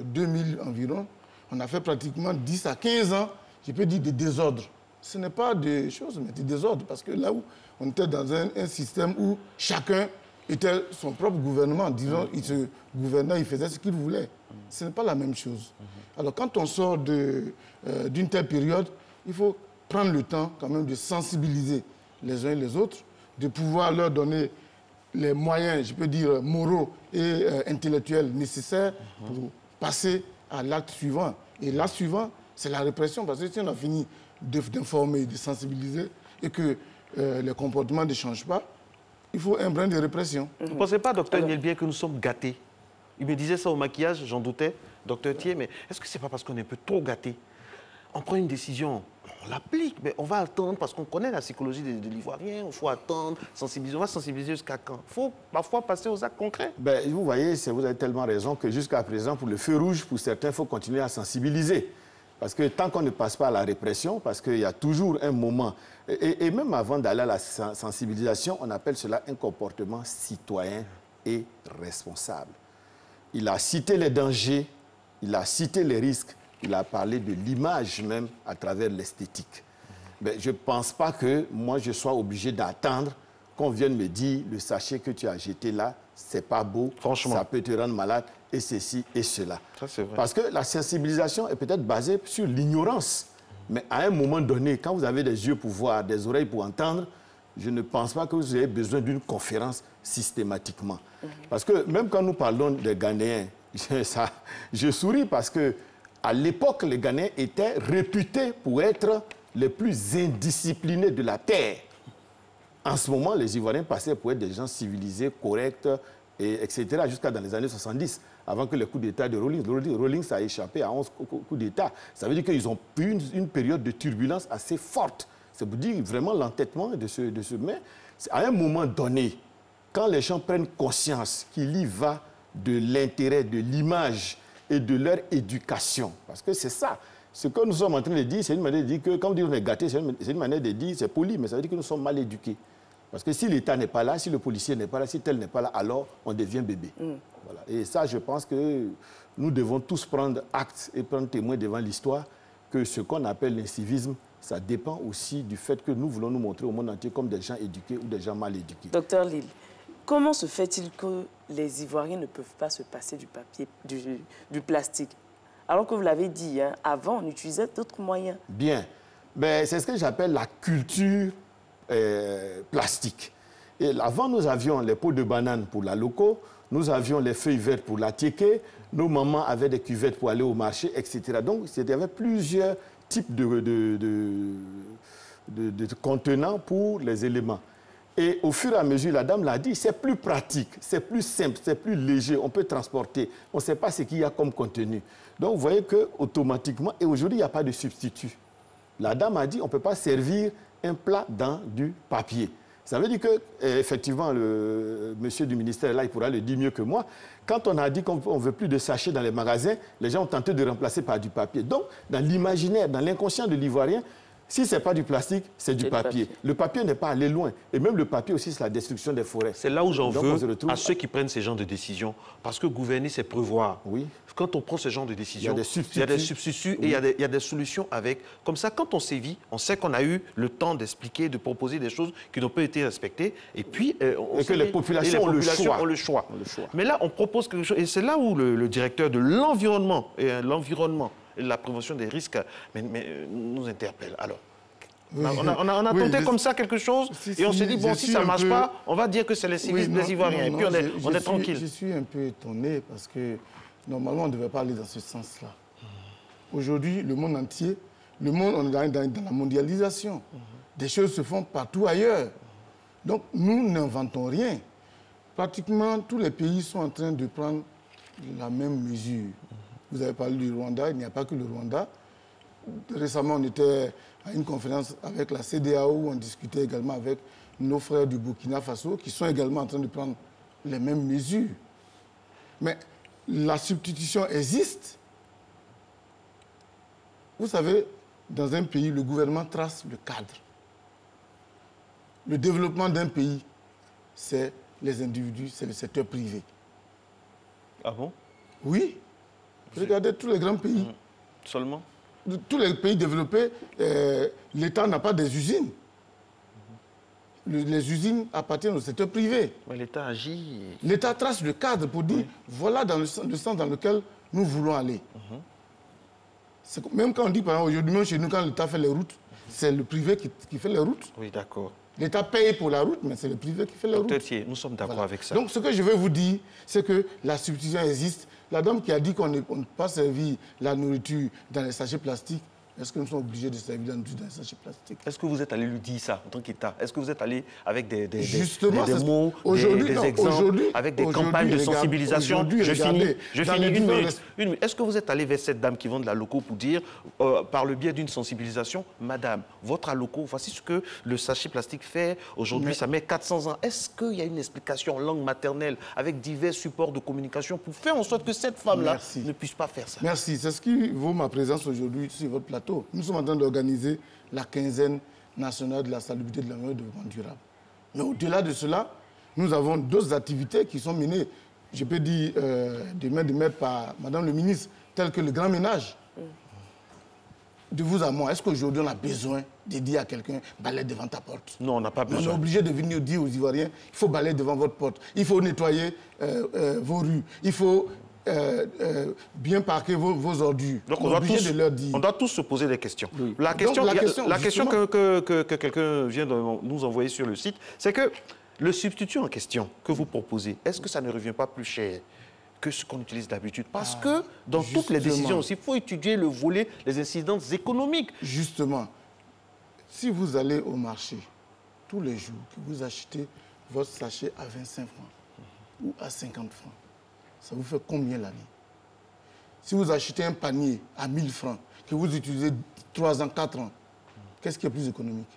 2000 environ, on a fait pratiquement 10 à 15 ans, je peux dire, des désordres. Ce n'est pas des choses, mais des désordres, parce que là où on était dans un système où chacun était son propre gouvernement, disons, il se gouvernait, il faisait ce qu'il voulait. Ce n'est pas la même chose. Alors quand on sort d'une telle période, il faut prendre le temps quand même de sensibiliser les uns et les autres, de pouvoir leur donner les moyens, je peux dire, moraux et intellectuels nécessaires pour passer à l'acte suivant. Et l'acte suivant, c'est la répression, parce que si on a fini d'informer, de sensibiliser, et que les comportements ne changent pas, il faut un brin de répression. Vous ne pensez pas, docteur Nielbien, que nous sommes gâtés? Il me disait ça au maquillage, j'en doutais, docteur Thier, mais est-ce que ce n'est pas parce qu'on est un peu trop gâtés? On prend une décision, on l'applique, mais on va attendre, parce qu'on connaît la psychologie de l'Ivoirien, il faut attendre, sensibiliser. On va sensibiliser jusqu'à quand? Il faut parfois passer aux actes concrets. Ben, vous voyez, vous avez tellement raison que jusqu'à présent, pour le feu rouge, pour certains, il faut continuer à sensibiliser. Parce que tant qu'on ne passe pas à la répression, parce qu'il y a toujours un moment, et même avant d'aller à la sensibilisation, on appelle cela un comportement citoyen et responsable. Il a cité les dangers, il a cité les risques, il a parlé de l'image même à travers l'esthétique. Mais je ne pense pas que moi je sois obligé d'attendre qu'on vienne me dire le sachet que tu as jeté là, c'est pas beau, franchement, ça peut te rendre malade, et ceci et cela. Ça, c'est vrai. Parce que la sensibilisation est peut-être basée sur l'ignorance. Mais à un moment donné, quand vous avez des yeux pour voir, des oreilles pour entendre, je ne pense pas que vous ayez besoin d'une conférence systématiquement. Parce que même quand nous parlons des Ghanéens, je souris parce que à l'époque, les Ghanéens étaient réputés pour être les plus indisciplinés de la terre. En ce moment, les Ivoiriens passaient pour être des gens civilisés, corrects, etc., jusqu'à dans les années 70, avant que le coup d'État de Rawlings. Rawlings a échappé à 11 coups d'État. Ça veut dire qu'ils ont eu une période de turbulence assez forte. C'est pour dire vraiment l'entêtement de ce... Mais à un moment donné, quand les gens prennent conscience qu'il y va de l'intérêt, de l'image et de leur éducation, parce que c'est ça. Ce que nous sommes en train de dire, c'est une manière de dire que, quand on dit qu'on est gâté, c'est une manière de dire, c'est poli, mais ça veut dire que nous sommes mal éduqués. Parce que si l'État n'est pas là, si le policier n'est pas là, si tel n'est pas là, alors on devient bébé. Voilà. Et ça, je pense que nous devons tous prendre acte et prendre témoin devant l'histoire que ce qu'on appelle l'incivisme ça dépend aussi du fait que nous voulons nous montrer au monde entier comme des gens éduqués ou des gens mal éduqués. Docteur Lille, comment se fait-il que les Ivoiriens ne peuvent pas se passer du papier, du plastique? Alors que vous l'avez dit, hein, avant, on utilisait d'autres moyens. Bien. Ben, c'est ce que j'appelle la culture plastique. Et avant, nous avions les pots de banane pour la loco, nous avions les feuilles vertes pour la tiéké, nos mamans avaient des cuvettes pour aller au marché, etc. Donc, il y avait plusieurs types de contenants pour les éléments. Et au fur et à mesure, la dame l'a dit, c'est plus pratique, c'est plus simple, c'est plus léger, on peut transporter. On ne sait pas ce qu'il y a comme contenu. Donc, vous voyez qu'automatiquement, et aujourd'hui, il n'y a pas de substitut. La dame a dit, on ne peut pas servir un plat dans du papier. Ça veut dire que, effectivement, le monsieur du ministère, là, il pourra le dire mieux que moi. Quand on a dit qu'on ne veut plus de sachets dans les magasins, les gens ont tenté de remplacer par du papier. Donc, dans l'imaginaire, dans l'inconscient de l'Ivoirien, si ce n'est pas du plastique, c'est du papier. Le papier n'est pas allé loin. Et même le papier aussi, c'est la destruction des forêts. C'est là où j'en veux à ceux qui prennent ces genres de décisions. Parce que gouverner, c'est prévoir. Oui. Quand on prend ce genre de décisions, il y a des substituts, et il y a des solutions avec. Comme ça, quand on sévit, on sait qu'on a eu le temps d'expliquer, de proposer des choses qui n'ont pas été respectées. Et puis, les populations ont le choix. Mais là, on propose quelque chose. Et c'est là où le directeur de l'environnement et la prévention des risques nous interpelle. Alors, oui, on a tenté comme ça quelque chose et on s'est dit, bon, si ça ne marche pas, on va dire que c'est les civistes des Ivoiriens. Et puis on est tranquille. Je suis un peu étonné parce que normalement, on ne devait pas aller dans ce sens-là. Aujourd'hui, le monde entier, on est dans la mondialisation. Des choses se font partout ailleurs. Donc, nous n'inventons rien. Pratiquement, tous les pays sont en train de prendre la même mesure. Vous avez parlé du Rwanda, il n'y a pas que le Rwanda. Récemment, on était à une conférence avec la CEDEAO où on discutait également avec nos frères du Burkina Faso qui sont également en train de prendre les mêmes mesures. Mais la substitution existe. Vous savez, dans un pays, le gouvernement trace le cadre. Le développement d'un pays, c'est les individus, c'est le secteur privé. Ah bon? Oui. Regardez tous les grands pays. Seulement? Tous les pays développés, l'État n'a pas des usines. Les usines appartiennent au secteur privé. Mais l'État agit. L'État trace le cadre pour dire, voilà dans le sens dans lequel nous voulons aller. Même quand on dit, par exemple, aujourd'hui, même chez nous, quand l'État fait les routes, c'est le privé qui fait les routes. Oui, d'accord. L'État paye pour la route, mais c'est le privé qui fait les routes. Thier, nous sommes d'accord avec ça. Donc, ce que je veux vous dire, c'est que la substitution existe. La dame qui a dit qu'on ne peut pas servir la nourriture dans les sachets plastiques, est-ce que nous sommes obligés de servir la nourriture dans les sachets plastiques? Est-ce que vous êtes allé lui dire ça en tant qu'État? Est-ce que vous êtes allé avec des mots, des exemples, avec des campagnes de sensibilisation? Je finis. Une minute. Est-ce que vous êtes allé vers cette dame qui vend de la loco pour dire, par le biais d'une sensibilisation, Madame, votre loco, voici ce que le sachet plastique fait. Aujourd'hui, ça met 400 ans. Est-ce qu'il y a une explication en langue maternelle avec divers supports de communication pour faire en sorte que cette femme-là ne puisse pas faire ça? Merci. C'est ce qui vaut ma présence aujourd'hui sur votre plateau. Nous sommes en train d'organiser la quinzaine nationale de la salubrité de l'environnement et du développement durable. Mais au-delà de cela, nous avons d'autres activités qui sont menées, je peux dire, de main de maître par Madame le ministre, telles que le grand ménage. De vous à moi, est-ce qu'aujourd'hui on a besoin de dire à quelqu'un « balaye devant ta porte » ? Non, on n'a pas besoin. On est obligé de venir dire aux Ivoiriens « il faut balayer devant votre porte, il faut nettoyer vos rues, il faut... bien parquer vos ordures. Donc on doit tous se poser des questions. Oui. La question que quelqu'un vient de nous envoyer sur le site, c'est que le substitut en question que vous proposez, est-ce que ça ne revient pas plus cher que ce qu'on utilise d'habitude? Parce que dans toutes les décisions aussi, il faut étudier le volet, les incidences économiques. Justement, si vous allez au marché tous les jours, que vous achetez votre sachet à 25 francs ou à 50 francs, ça vous fait combien l'année? Si vous achetez un panier à 1000 francs, que vous utilisez 3 ans, 4 ans, qu'est-ce qui est plus économique?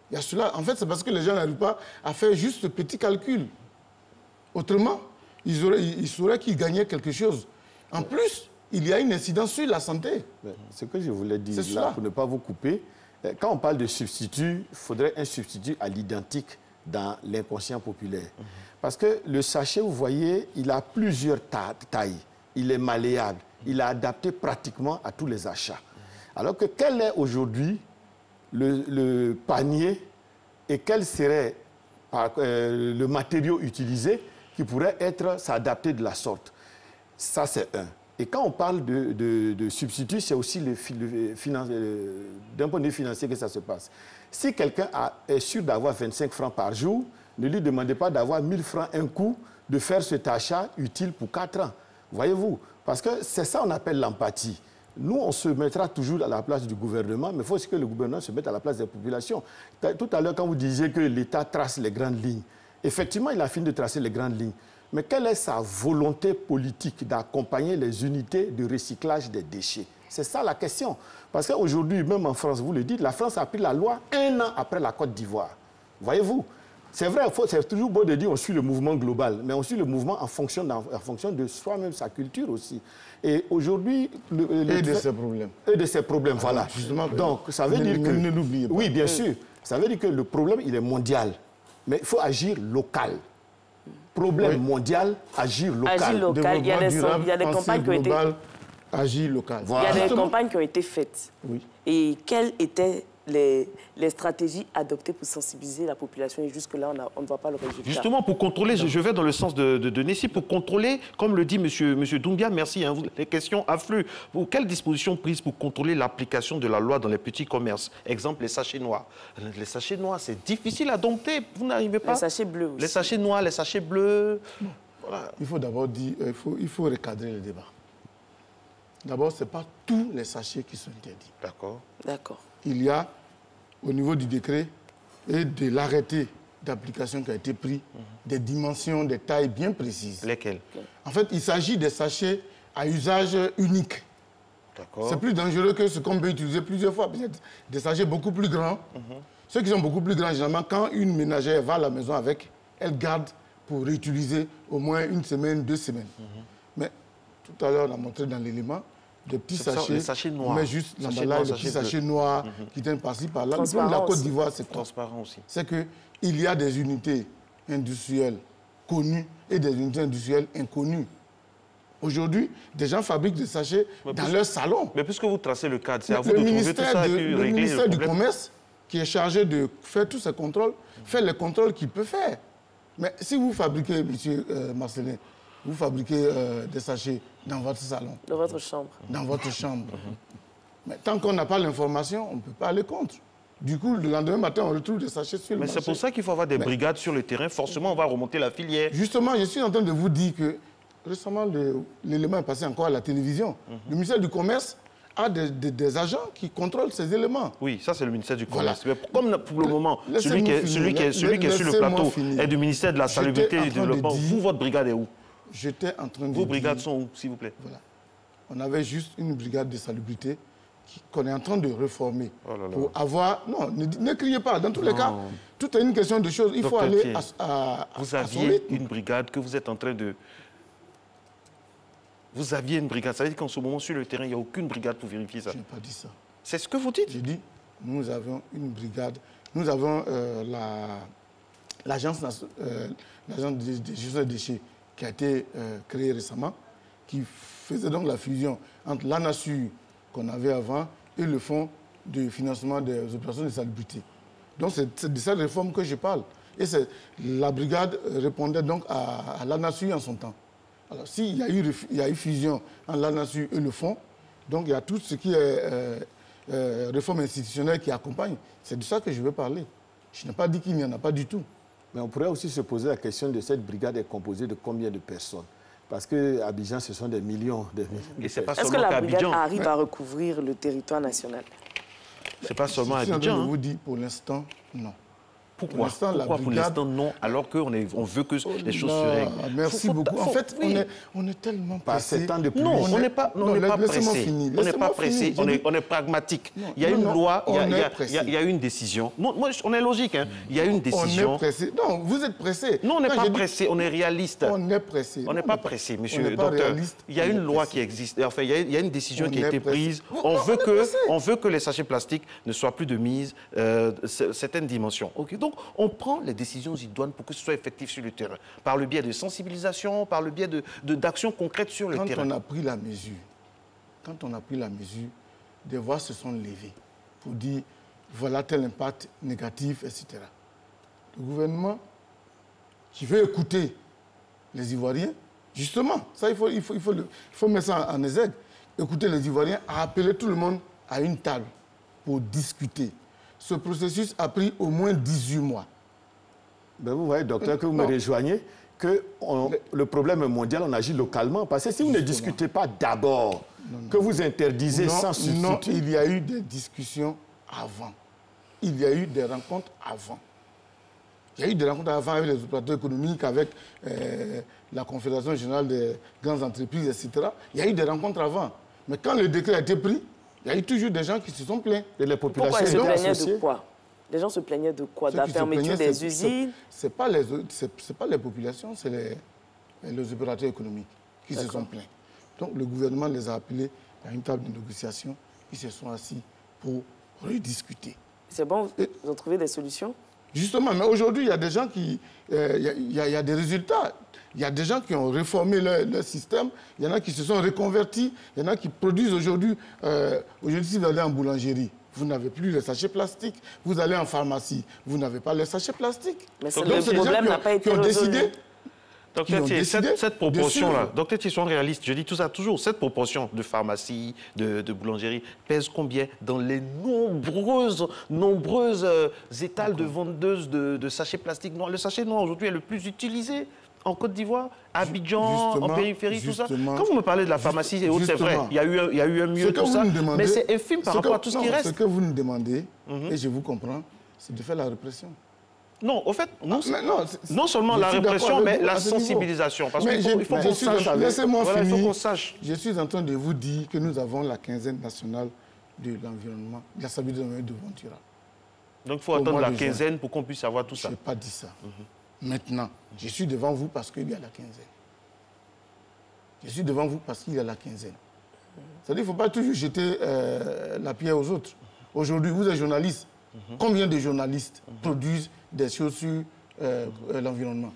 Il y a cela. En fait, c'est parce que les gens n'arrivent pas à faire juste ce petit calcul. Autrement, ils sauraient qu'ils gagnaient quelque chose. En plus, il y a une incidence sur la santé. Ce que je voulais dire là, pour ne pas vous couper, quand on parle de substitut, il faudrait un substitut à l'identique dans l'inconscient populaire. Parce que le sachet, vous voyez, il a plusieurs tailles. Il est malléable. Il est adapté pratiquement à tous les achats. Alors que quel est aujourd'hui le panier et quel serait le matériau utilisé qui pourrait s'adapter de la sorte? Ça, c'est un. Et quand on parle de substitut, c'est aussi d'un point de vue financier que ça se passe. Si quelqu'un est sûr d'avoir 25 francs par jour, ne lui demandez pas d'avoir 1000 francs un coup, de faire cet achat utile pour 4 ans. Voyez-vous? Parce que c'est ça qu'on appelle l'empathie. Nous, on se mettra toujours à la place du gouvernement, mais il faut aussi que le gouvernement se mette à la place des populations. Tout à l'heure, quand vous disiez que l'État trace les grandes lignes, effectivement, il a fini de tracer les grandes lignes. Mais quelle est sa volonté politique d'accompagner les unités de recyclage des déchets? C'est ça la question. Parce qu'aujourd'hui, même en France, vous le dites, la France a pris la loi 1 an après la Côte d'Ivoire. Voyez-vous? C'est vrai, c'est toujours beau de dire qu'on suit le mouvement global, mais on suit le mouvement en fonction de soi-même, sa culture aussi. Et aujourd'hui... Et de ses problèmes. Et de ses problèmes, voilà. Justement, donc, ça veut dire que... Ne l'oubliez pas. Oui, bien sûr. Ça veut dire que le problème, il est mondial. Mais il faut agir local. Problème mondial, agir local. Agir local, il y a des campagnes qui ont été... Agir local. Voilà. Il y a des campagnes qui ont été faites. Oui. Et quelles étaient les stratégies adoptées pour sensibiliser la population? Et jusque-là, on ne voit pas le résultat. Justement, pour contrôler, je vais dans le sens de Nessi, pour contrôler, comme le dit M. Doumbia, merci, hein, les questions affluent. Quelles dispositions prises pour contrôler l'application de la loi dans les petits commerces? Exemple, les sachets noirs. Les sachets noirs, c'est difficile à dompter. Vous n'arrivez pas. Les sachets bleus aussi. Les sachets noirs, les sachets bleus. Voilà. Il faut d'abord dire, il faut recadrer le débat. D'abord, ce n'est pas tous les sachets qui sont interdits. D'accord. D'accord. Il y a, au niveau du décret et de l'arrêté d'application qui a été pris, des dimensions, des tailles bien précises. Lesquelles? En fait, il s'agit des sachets à usage unique. D'accord. C'est plus dangereux que ce qu'on peut utiliser plusieurs fois. Des sachets beaucoup plus grands. Ceux qui sont beaucoup plus grands, généralement, quand une ménagère va à la maison avec, elle garde pour réutiliser au moins 1 semaine, 2 semaines. Mais tout à l'heure, on a montré dans l'élément des petits sachets, les sachets noirs. On met juste l'emballage, des petits sachets noirs qui tiennent par-ci, par-là. Le problème de la Côte d'Ivoire, c'est transparent aussi. C'est qu'il y a des unités industrielles connues et des unités industrielles inconnues. Aujourd'hui, des gens fabriquent des sachets dans leur salon. Mais puisque vous tracez le cadre, c'est à vous de trouver tout ça et puis régler le problème. Le ministère du Commerce, qui est chargé de faire tous ces contrôles, fait les contrôles qu'il peut faire. Mais si vous fabriquez, M. Marcelin, vous fabriquez des sachets dans votre salon. Dans votre chambre. Dans votre chambre. Mais tant qu'on n'a pas l'information, on ne peut pas aller contre. Du coup, le lendemain matin, on retrouve des sachets sur le marché. Mais c'est pour ça qu'il faut avoir des brigades sur le terrain. Forcément, on va remonter la filière. Justement, je suis en train de vous dire que récemment, l'élément est passé encore à la télévision. Le ministère du Commerce a des agents qui contrôlent ces éléments. Oui, ça c'est le ministère du Commerce. Voilà. Mais comme pour le moment, celui qui est sur le plateau est du ministère de la Salubrité et du Développement, vous, votre brigade est où? J'étais en train de Vos brigades sont où, s'il vous plaît? Voilà. On avait juste une brigade de salubrité qu'on est en train de reformer. Oh là là. Pour avoir... Non, ne criez pas. Dans tous les cas, tout est une question de choses. Il faut aller à vous aviez une brigade que vous êtes en train de... Vous aviez une brigade. Ça veut dire qu'en ce moment, sur le terrain, il n'y a aucune brigade pour vérifier ça. Je n'ai pas dit ça. C'est ce que vous dites? J'ai dit, nous avons une brigade. Nous avons l'agence de gestion des déchets qui a été créée récemment, qui faisait donc la fusion entre l'ANASUR qu'on avait avant et le Fonds de financement des opérations de salubrité. Donc c'est de cette réforme que je parle. Et la brigade répondait donc à l'ANASUR en son temps. Alors s'il y a eu fusion entre l'ANASUR et le Fonds, donc il y a tout ce qui est réforme institutionnelle qui accompagne. C'est de ça que je veux parler. Je n'ai pas dit qu'il n'y en a pas du tout. Mais on pourrait aussi se poser la question de cette brigade est composée de combien de personnes? Parce qu'à Abidjan, ce sont des millions de personnes. Est-ce que la brigade arrive à recouvrir le territoire national? C'est pas seulement Abidjan. Je vous dis, pour l'instant, non. Pourquoi pour l'instant non, alors qu'on veut que les choses se règlent? Merci beaucoup. En fait, on est tellement pressé. Non, on n'est pas pressé. On n'est pas pressé, on est pragmatique. Il y a une loi, il y a une décision. Moi, on est logique. Hein. Il y a une décision. On est pressé. Non, vous êtes pressé. Non, on n'est pas pressé, on est réaliste. On est pressé. On n'est pas pressé, monsieur le docteur. Il y a une loi qui existe. Enfin, il y a une décision qui a été prise. On veut que les sachets plastiques ne soient plus de mise certaines dimensions. Donc, on prend les décisions idoines pour que ce soit effectif sur le terrain, par le biais de sensibilisation, par le biais d'actions concrètes sur le terrain. Quand on a pris la mesure, des voix se sont levées pour dire voilà tel impact négatif, etc. Le gouvernement qui veut écouter les Ivoiriens, justement, ça il faut mettre ça en exergue, écouter les Ivoiriens, a appelé tout le monde à une table pour discuter. Ce processus a pris au moins 18 mois. Ben vous voyez, docteur, que vous me rejoignez, que le problème est mondial, on agit localement. Parce que si vous ne discutez pas d'abord, que vous interdisez sans substitut... Non, il y a eu des discussions avant. Il y a eu des rencontres avant. Il y a eu des rencontres avant avec les opérateurs économiques, avec la Confédération générale des grandes entreprises, etc. Il y a eu des rencontres avant. Mais quand le décret a été pris, il y a eu toujours des gens qui se sont plaints. Et les populations se plaignaient de quoi? Les gens se plaignaient de quoi? De la fermeture des usines? Ce n'est pas les populations, c'est les opérateurs économiques qui se sont plaints. Donc le gouvernement les a appelés à une table de négociation. Ils se sont assis pour rediscuter. C'est bon, vous ont trouvé des solutions? Justement, mais aujourd'hui, il y a des gens qui... Il y a des résultats. Il y a des gens qui ont réformé leur système. Il y en a qui se sont reconvertis. Il y en a qui produisent aujourd'hui... aujourd'hui, si vous allez en boulangerie, vous n'avez plus les sachets plastiques. Vous allez en pharmacie, vous n'avez pas les sachets plastiques. Mais le problème n'a pas été résolu. Docteur Thier, cette proportion-là, docteur Thier, soyons réalistes, je dis tout ça toujours, cette proportion de pharmacie, de boulangerie, pèse combien dans les nombreuses étals de vendeuses de sachets plastiques noirs? Le sachet noir aujourd'hui est le plus utilisé en Côte d'Ivoire, à Abidjan, en périphérie, tout ça. Quand vous me parlez de la pharmacie et autres, c'est vrai, il y a eu un mieux, tout ça, mais c'est infime par rapport à tout ce qui reste. Ce que vous nous demandez, et je vous comprends, c'est de faire la répression. Non, au fait, non seulement la répression, mais la sensibilisation. Parce qu'il faut qu'on sache. Laissez-moi finir. Je suis en train de vous dire que nous avons la quinzaine nationale de l'environnement, de la stabilité de développement durable. Donc il faut attendre la quinzaine pour qu'on puisse savoir tout ça. Je n'ai pas dit ça. Maintenant, je suis devant vous parce qu'il y a la quinzaine. Je suis devant vous parce qu'il y a la quinzaine. C'est-à-dire qu'il ne faut pas toujours jeter la pierre aux autres. Aujourd'hui, vous êtes journaliste. Combien de journalistes produisent des choses sur l'environnement?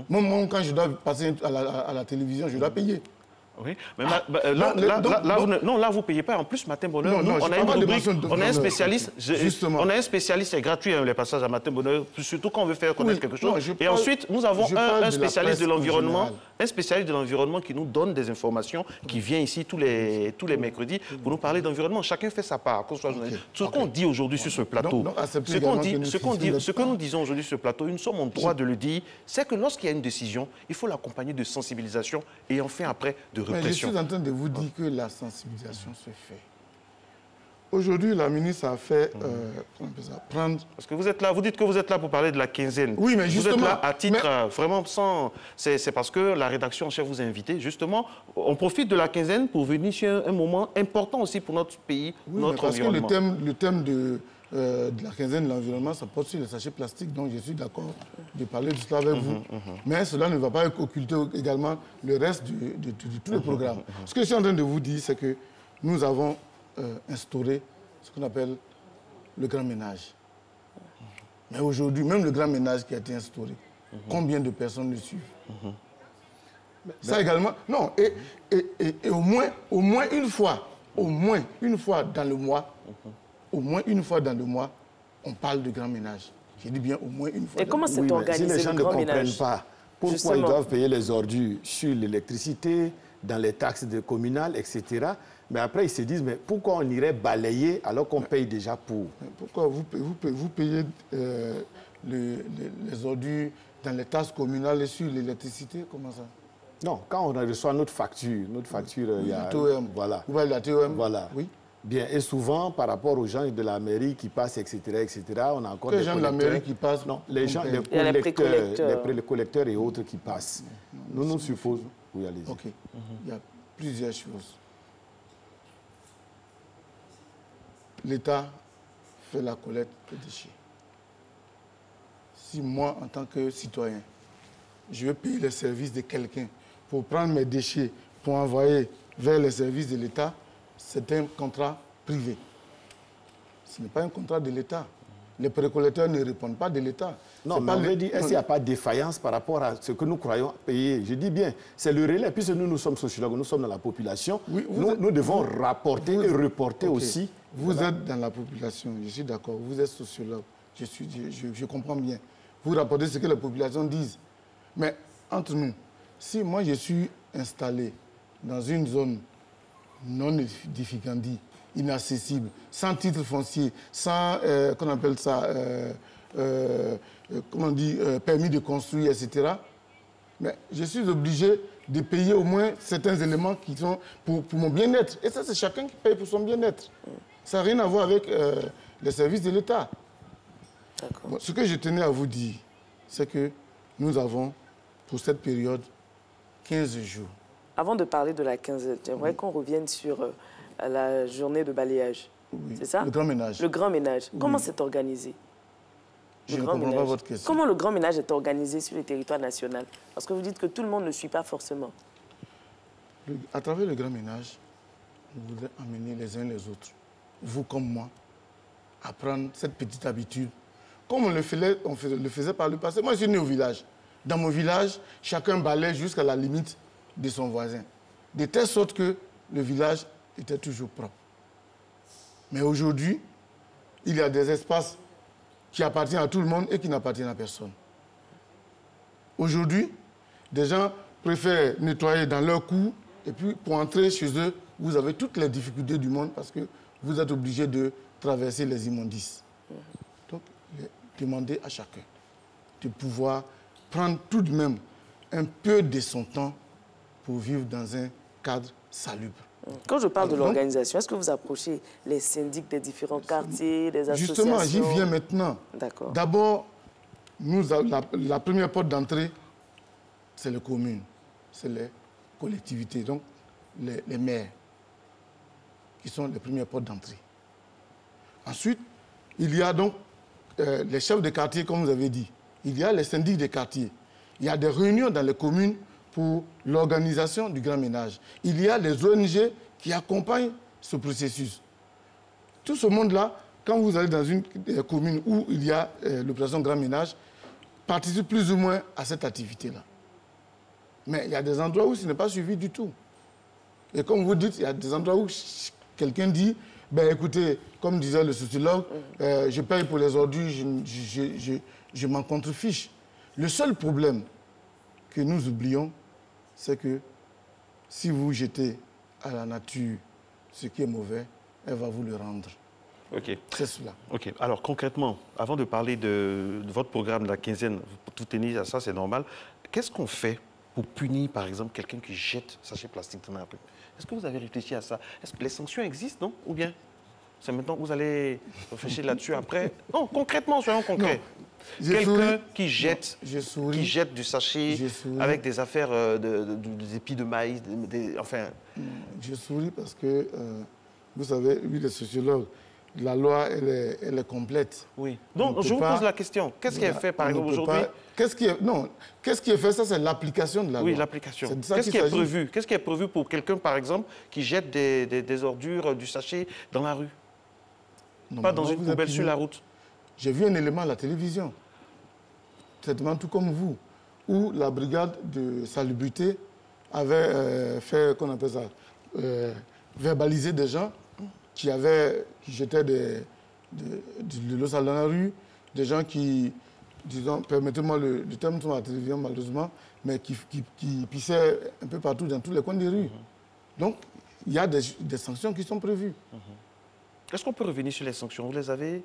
Moi, quand je dois passer à la télévision, je dois payer. Oui, mais là, vous ne payez pas. En plus, Matin Bonheur, on a une rubrique, on a un spécialiste. On a un spécialiste, c'est gratuit, les passages à Matin Bonheur, surtout quand on veut faire connaître quelque chose. Et ensuite, nous avons un spécialiste de l'environnement, qui nous donne des informations, qui vient ici tous les mercredis pour nous parler d'environnement. Chacun fait sa part, qu'on soit journaliste. Ce qu'on dit aujourd'hui sur ce plateau, ce que nous disons aujourd'hui sur ce plateau, nous sommes en droit de le dire, c'est que lorsqu'il y a une décision, il faut l'accompagner de sensibilisation et enfin après de répression. Mais je suis en train de vous dire que la sensibilisation se fait. Aujourd'hui, la ministre a fait prendre... Parce que vous êtes là, vous dites que vous êtes là pour parler de la quinzaine. Oui, mais justement... Vous êtes là à titre vraiment sans... C'est parce que la rédaction en chef vous a invité. Justement, on profite de la quinzaine pour venir sur un moment important aussi pour notre pays, notre environnement. Parce que le thème de la quinzaine de l'environnement, ça porte sur les sachets plastiques, donc je suis d'accord de parler de cela avec vous. Mais cela ne va pas occulter également le reste de tous les programmes. Ce que je suis en train de vous dire, c'est que nous avons instauré ce qu'on appelle le grand ménage. Mais aujourd'hui, même le grand ménage qui a été instauré, combien de personnes le suivent? Ça également, non, et au moins une fois dans le mois, on parle de grand ménage. Je dis bien au moins une fois. Et comment c'est organisé, si les gens ne comprennent pas pourquoi ils doivent payer les ordures sur l'électricité, dans les taxes communales, etc. Mais après, ils se disent, mais pourquoi on irait balayer alors qu'on paye déjà pour? Pourquoi vous payez les ordures dans les taxes communales et sur l'électricité? Comment ça? Non, quand on reçoit notre facture, il y a... TOM. Voilà. Vous voyez la TOM? Voilà. Oui. Bien, et souvent, par rapport aux gens de la mairie qui passent, etc., on a encore des gens de la mairie qui passent? Non, les gens, les collecteurs et autres qui passent. Nous supposons... Oui, allez-y. OK. Il y a plusieurs choses. L'État fait la collecte des déchets. Si moi, en tant que citoyen, je veux payer les services de quelqu'un pour prendre mes déchets, pour envoyer vers les services de l'État, c'est un contrat privé. Ce n'est pas un contrat de l'État. les précollecteurs ne répondent pas de l'État. Non, mais on veut dire, est-ce qu'il n'y a pas de défaillance par rapport à ce que nous croyons payer? Je dis bien, c'est le relais, puisque nous sommes sociologues, nous sommes dans la population, oui, nous devons rapporter et reporter aussi. Vous êtes dans la population, je suis d'accord, vous êtes sociologue, je comprends bien. Vous rapportez ce que les populations disent. Mais entre nous, si moi je suis installé dans une zone non édificandi, inaccessible, sans titre foncier, sans, qu'on appelle ça, comment on dit, permis de construire, etc. Mais je suis obligé de payer au moins certains éléments qui sont pour mon bien-être. Et ça, c'est chacun qui paye pour son bien-être. Ça n'a rien à voir avec les services de l'État. Bon, ce que je tenais à vous dire, c'est que nous avons, pour cette période, 15 jours. Avant de parler de la quinzaine, j'aimerais qu'on revienne sur la journée de balayage. Oui. C'est ça? Le grand ménage. Le grand ménage. Oui. Comment c'est organisé? Je ne comprends pas votre question. Comment le grand ménage est organisé sur le territoire national? Parce que vous dites que tout le monde ne suit pas forcément. À travers le grand ménage, vous voudrez amener les uns les autres, vous comme moi, à prendre cette petite habitude. Comme on le faisait par le passé. Moi, je suis né au village. Dans mon village, chacun balaye jusqu'à la limite de son voisin. De telle sorte que le village était toujours propre. Mais aujourd'hui, il y a des espaces qui appartiennent à tout le monde et qui n'appartiennent à personne. Aujourd'hui, des gens préfèrent nettoyer dans leur cour et puis pour entrer chez eux, vous avez toutes les difficultés du monde parce que vous êtes obligé de traverser les immondices. Donc, demandez à chacun de pouvoir prendre tout de même un peu de son temps pour vivre dans un cadre salubre. Quand je parle de l'organisation, est-ce que vous approchez les syndics des différents quartiers, des associations? Justement, j'y viens maintenant. D'accord. D'abord, la première porte d'entrée, c'est les communes, c'est les collectivités, donc les maires, qui sont les premières portes d'entrée. Ensuite, il y a donc les chefs de quartier, comme vous avez dit. Il y a les syndics des quartiers. Il y a des réunions dans les communes pour l'organisation du grand ménage. Il y a les ONG qui accompagnent ce processus. Tout ce monde-là, quand vous allez dans une commune où il y a l'opération grand ménage, participe plus ou moins à cette activité-là. Mais il y a des endroits où ce n'est pas suivi du tout. Et comme vous dites, il y a des endroits où quelqu'un dit, ben écoutez, comme disait le sociologue, je paye pour les ordures, je m'en contrefiche. Le seul problème que nous oublions, c'est que si vous jetez à la nature ce qui est mauvais, elle va vous le rendre. OK. C'est cela. OK. Alors, concrètement, avant de parler de votre programme de la quinzaine, pour tout tenir à ça, c'est normal. Qu'est-ce qu'on fait pour punir, par exemple, quelqu'un qui jette sachet plastique dans la rue? Est-ce que vous avez réfléchi à ça? Est-ce que les sanctions existent, non? Ou bien c'est maintenant que vous allez réfléchir là-dessus après? Non, concrètement, soyons concrets. Quelqu'un qui jette du sachet avec des affaires des épis de maïs, enfin... Je souris parce que, vous savez, lui, le sociologue, la loi, elle est complète. Oui. Donc, je vous pose la question. Qu'est-ce qui est fait, par exemple, aujourd'hui? Qu'est-ce qui est fait, ça, c'est l'application de la loi. Oui, l'application. Qu'est-ce qui est prévu? Qu'est-ce qui est prévu pour quelqu'un, par exemple, qui jette des ordures, du sachet dans la rue? Non, pas dans une poubelle sur la route. J'ai vu un élément à la télévision, certainement tout comme vous, où la brigade de salubrité avait fait, qu'on appelle ça, verbaliser des gens qui jetaient de l'eau sale dans la rue, des gens qui, disons, permettez-moi le terme sur la télévision malheureusement, mais qui pissaient un peu partout dans tous les coins des rues. Donc, il y a des sanctions qui sont prévues. Est-ce qu'on peut revenir sur les sanctions? Vous les avez?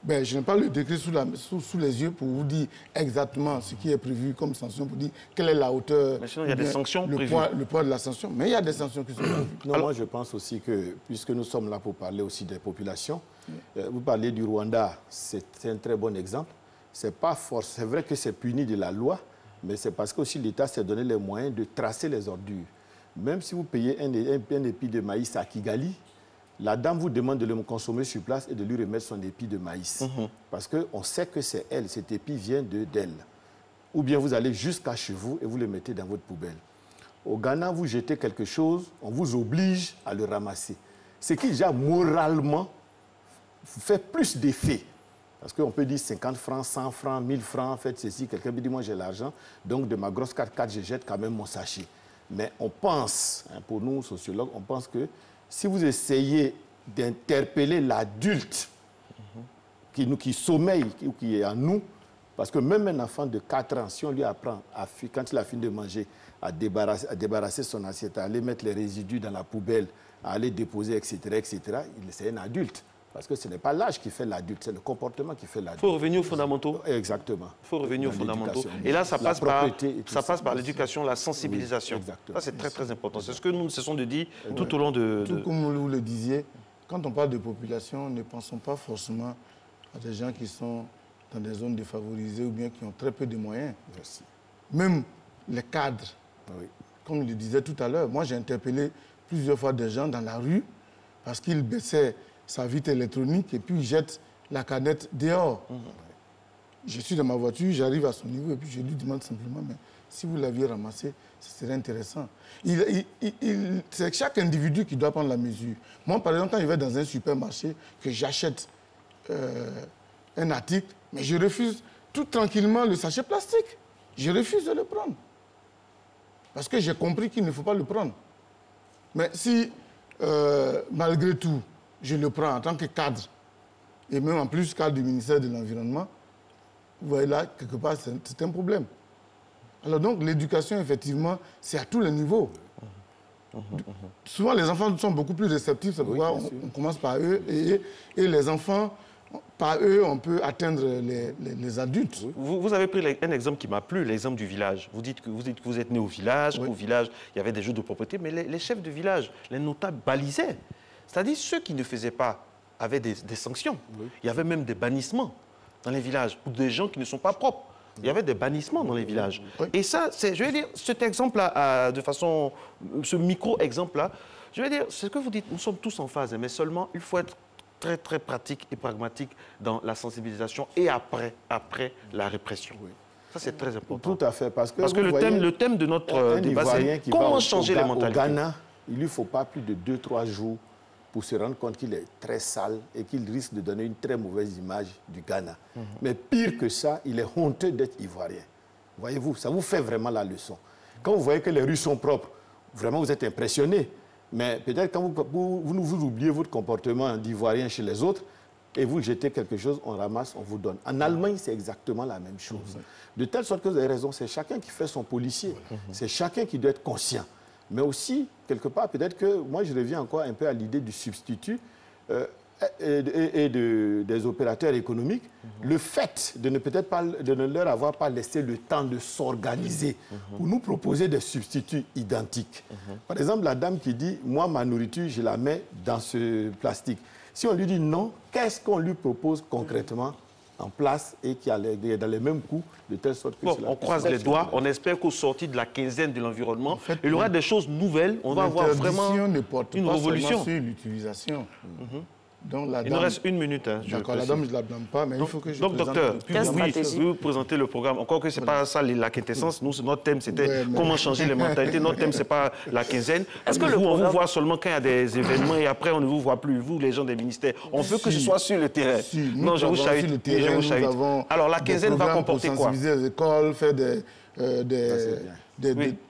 Ben, je n'ai pas le décret sous les yeux pour vous dire exactement ce qui est prévu comme sanction, pour dire quelle est la hauteur. Mais sinon, il y a des sanctions prévues. Le poids de la sanction. Mais il y a des sanctions qui sont prévues. Non, moi, je pense aussi que, puisque nous sommes là pour parler aussi des populations, vous parlez du Rwanda, c'est un très bon exemple. C'est pas force. C'est vrai que c'est puni de la loi, mais c'est parce que aussi l'État s'est donné les moyens de tracer les ordures. Même si vous payez un épi de maïs à Kigali, la dame vous demande de le consommer sur place et de lui remettre son épi de maïs. Parce qu'on sait que c'est elle, cet épi vient d'elle. Ou bien vous allez jusqu'à chez vous et vous le mettez dans votre poubelle. Au Ghana, vous jetez quelque chose, on vous oblige à le ramasser. Ce qui déjà moralement fait plus d'effet Parce qu'on peut dire 50 francs, 100 francs, 1000 francs, faites ceci. Quelqu'un peut dire, moi j'ai l'argent, donc de ma grosse 4x4, je jette quand même mon sachet. Mais on pense, hein, pour nous sociologues, on pense que si vous essayez d'interpeller l'adulte qui sommeille, qui est en nous, parce que même un enfant de 4 ans, si on lui apprend, quand il a fini de manger, à débarrasser son assiette, à aller mettre les résidus dans la poubelle, à aller déposer, etc., c'est un adulte. Parce que ce n'est pas l'âge qui fait l'adulte, c'est le comportement qui fait l'adulte. Il faut revenir aux fondamentaux. Exactement. Il faut revenir aux fondamentaux. Et là, ça passe par l'éducation, la sensibilisation. Oui, ça, c'est très, très important. C'est ce que nous ne cessons de dire tout au long de... Tout comme vous le disiez, quand on parle de population, ne pensons pas forcément à des gens qui sont dans des zones défavorisées ou bien qui ont très peu de moyens. Merci. Même les cadres, comme je le disais tout à l'heure, moi j'ai interpellé plusieurs fois des gens dans la rue parce qu'ils baissaient sa vitre électronique et puis jette la canette dehors. Je suis dans ma voiture, j'arrive à son niveau et puis je lui demande simplement, mais si vous l'aviez ramassé, ce serait intéressant. C'est chaque individu qui doit prendre la mesure. Moi, par exemple, quand je vais dans un supermarché, que j'achète un article, mais je refuse tout tranquillement le sachet plastique. Je refuse de le prendre. Parce que j'ai compris qu'il ne faut pas le prendre. Mais si, malgré tout, je le prends en tant que cadre, et même en plus cadre du ministère de l'Environnement, vous voyez là, quelque part, c'est un problème. Alors donc, l'éducation, effectivement, c'est à tous les niveaux. Souvent, les enfants sont beaucoup plus réceptifs, c'est pourquoi on commence par eux, et les enfants, par eux, on peut atteindre les adultes. Vous avez pris un exemple qui m'a plu, l'exemple du village. Vous dites que vous êtes né au village, qu'au village, il y avait des jeux de propriété, mais les chefs de village, les notables balisaient. C'est-à-dire ceux qui ne faisaient pas avaient des sanctions. Il y avait même des bannissements dans les villages, ou des gens qui ne sont pas propres. Il y avait des bannissements dans les villages. Et ça, je vais dire, cet exemple-là, de façon, ce micro-exemple-là, je vais dire, c'est ce que vous dites, nous sommes tous en phase, mais seulement, il faut être très, très pratique et pragmatique dans la sensibilisation et après la répression. Ça, c'est très important. Tout à fait. Parce que le thème de notre débat, c'est comment changer les mentalités. Au Ghana, il ne lui faut pas plus de 2-3 jours pour se rendre compte qu'il est très sale et qu'il risque de donner une très mauvaise image du Ghana. Mais pire que ça, il est honteux d'être ivoirien. Voyez-vous, ça vous fait vraiment la leçon. Quand vous voyez que les rues sont propres, vraiment vous êtes impressionné. Mais peut-être quand vous oubliez votre comportement d'ivoirien chez les autres et vous jetez quelque chose, on ramasse, on vous donne. En Allemagne, c'est exactement la même chose. De telle sorte que vous avez raison, c'est chacun qui fait son policier. C'est chacun qui doit être conscient. Mais aussi, quelque part, peut-être que moi, je reviens encore un peu à l'idée du substitut et des opérateurs économiques. Le fait de ne leur avoir pas laissé le temps de s'organiser pour nous proposer des substituts identiques. Par exemple, la dame qui dit, moi, ma nourriture, je la mets dans ce plastique. Si on lui dit non, qu'est-ce qu'on lui propose concrètement en place et qui est dans les mêmes coûts, de telle sorte que... Bon, on croise les doigts, on espère qu'au sortir de la quinzaine de l'environnement, il y aura des choses nouvelles, on va avoir vraiment une révolution. Sur l'utilisation. Donc, il nous reste 1 minute. D'accord, la dame, je ne la blâme pas, mais il faut que je donc, docteur, vous présentez le programme. Encore que ce n'est pas ça la quintessence. Nous, notre thème, c'était comment changer les mentalités. Notre thème, ce n'est pas la quinzaine. Est-ce que on vous voit seulement quand il y a des événements et après, on ne vous voit plus, vous, les gens des ministères. On veut que ce soit sur le terrain. Non, je vous chahute. Alors, la quinzaine va comporter quoi? Sensibiliser les écoles, faire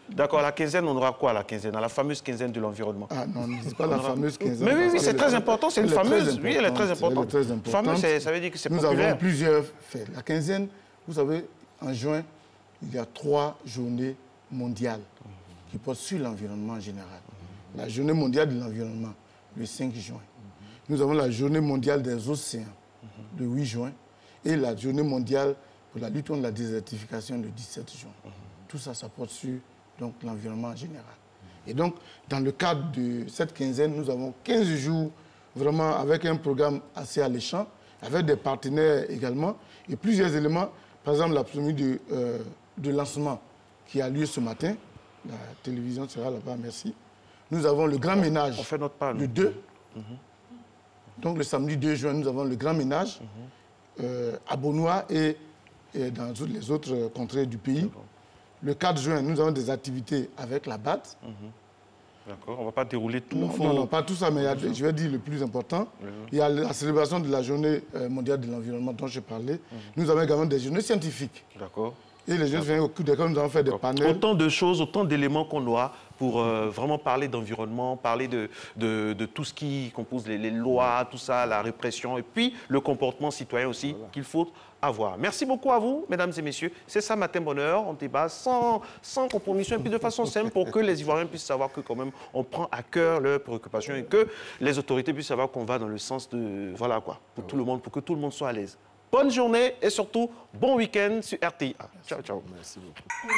D'accord, la quinzaine, on aura quoi la quinzaine? La fameuse quinzaine de l'environnement. Ah non, ne dis pas la fameuse quinzaine. Mais oui, c'est très important, c'est une fameuse. Oui, elle est très importante. Fameuse, ça veut dire que c'est populaire. Nous avons plusieurs faits. La quinzaine, vous savez, en juin, il y a 3 journées mondiales qui portent sur l'environnement en général. La journée mondiale de l'environnement, le 5 juin. Nous avons la journée mondiale des océans, le 8 juin. Et la journée mondiale pour la lutte contre la désertification, le 17 juin. Tout ça, ça porte sur l'environnement en général. Et donc, dans le cadre de cette quinzaine, nous avons 15 jours vraiment avec un programme assez alléchant, avec des partenaires également, et plusieurs éléments. Par exemple, la cérémonie de lancement qui a lieu ce matin. La télévision sera là-bas, merci. Nous avons le grand ménage le 2. Donc, le samedi 2 juin, nous avons le grand ménage à Bonois et dans les autres contrées du pays. Le 4 juin, nous avons des activités avec la BAT. D'accord, on ne va pas dérouler tout. Non, pas tout ça, mais je vais dire le plus important. Il y a la célébration de la journée mondiale de l'environnement dont je parlais. Nous avons également des journées scientifiques. D'accord. Et les jeunes viennent au coup d'école, nous avons fait des panels. Autant de choses, autant d'éléments qu'on doit pour vraiment parler d'environnement, parler de tout ce qui compose les lois, tout ça, la répression, et puis le comportement citoyen aussi qu'il faut avoir. Merci beaucoup à vous, mesdames et messieurs. C'est ça, Matin Bonheur. On débat sans compromission et puis de façon simple pour que les Ivoiriens puissent savoir que quand même on prend à cœur leurs préoccupations et que les autorités puissent savoir qu'on va dans le sens de, voilà quoi, pour tout le monde, pour que tout le monde soit à l'aise. Bonne journée et surtout, bon week-end sur RTI. Ciao, ciao. Merci beaucoup.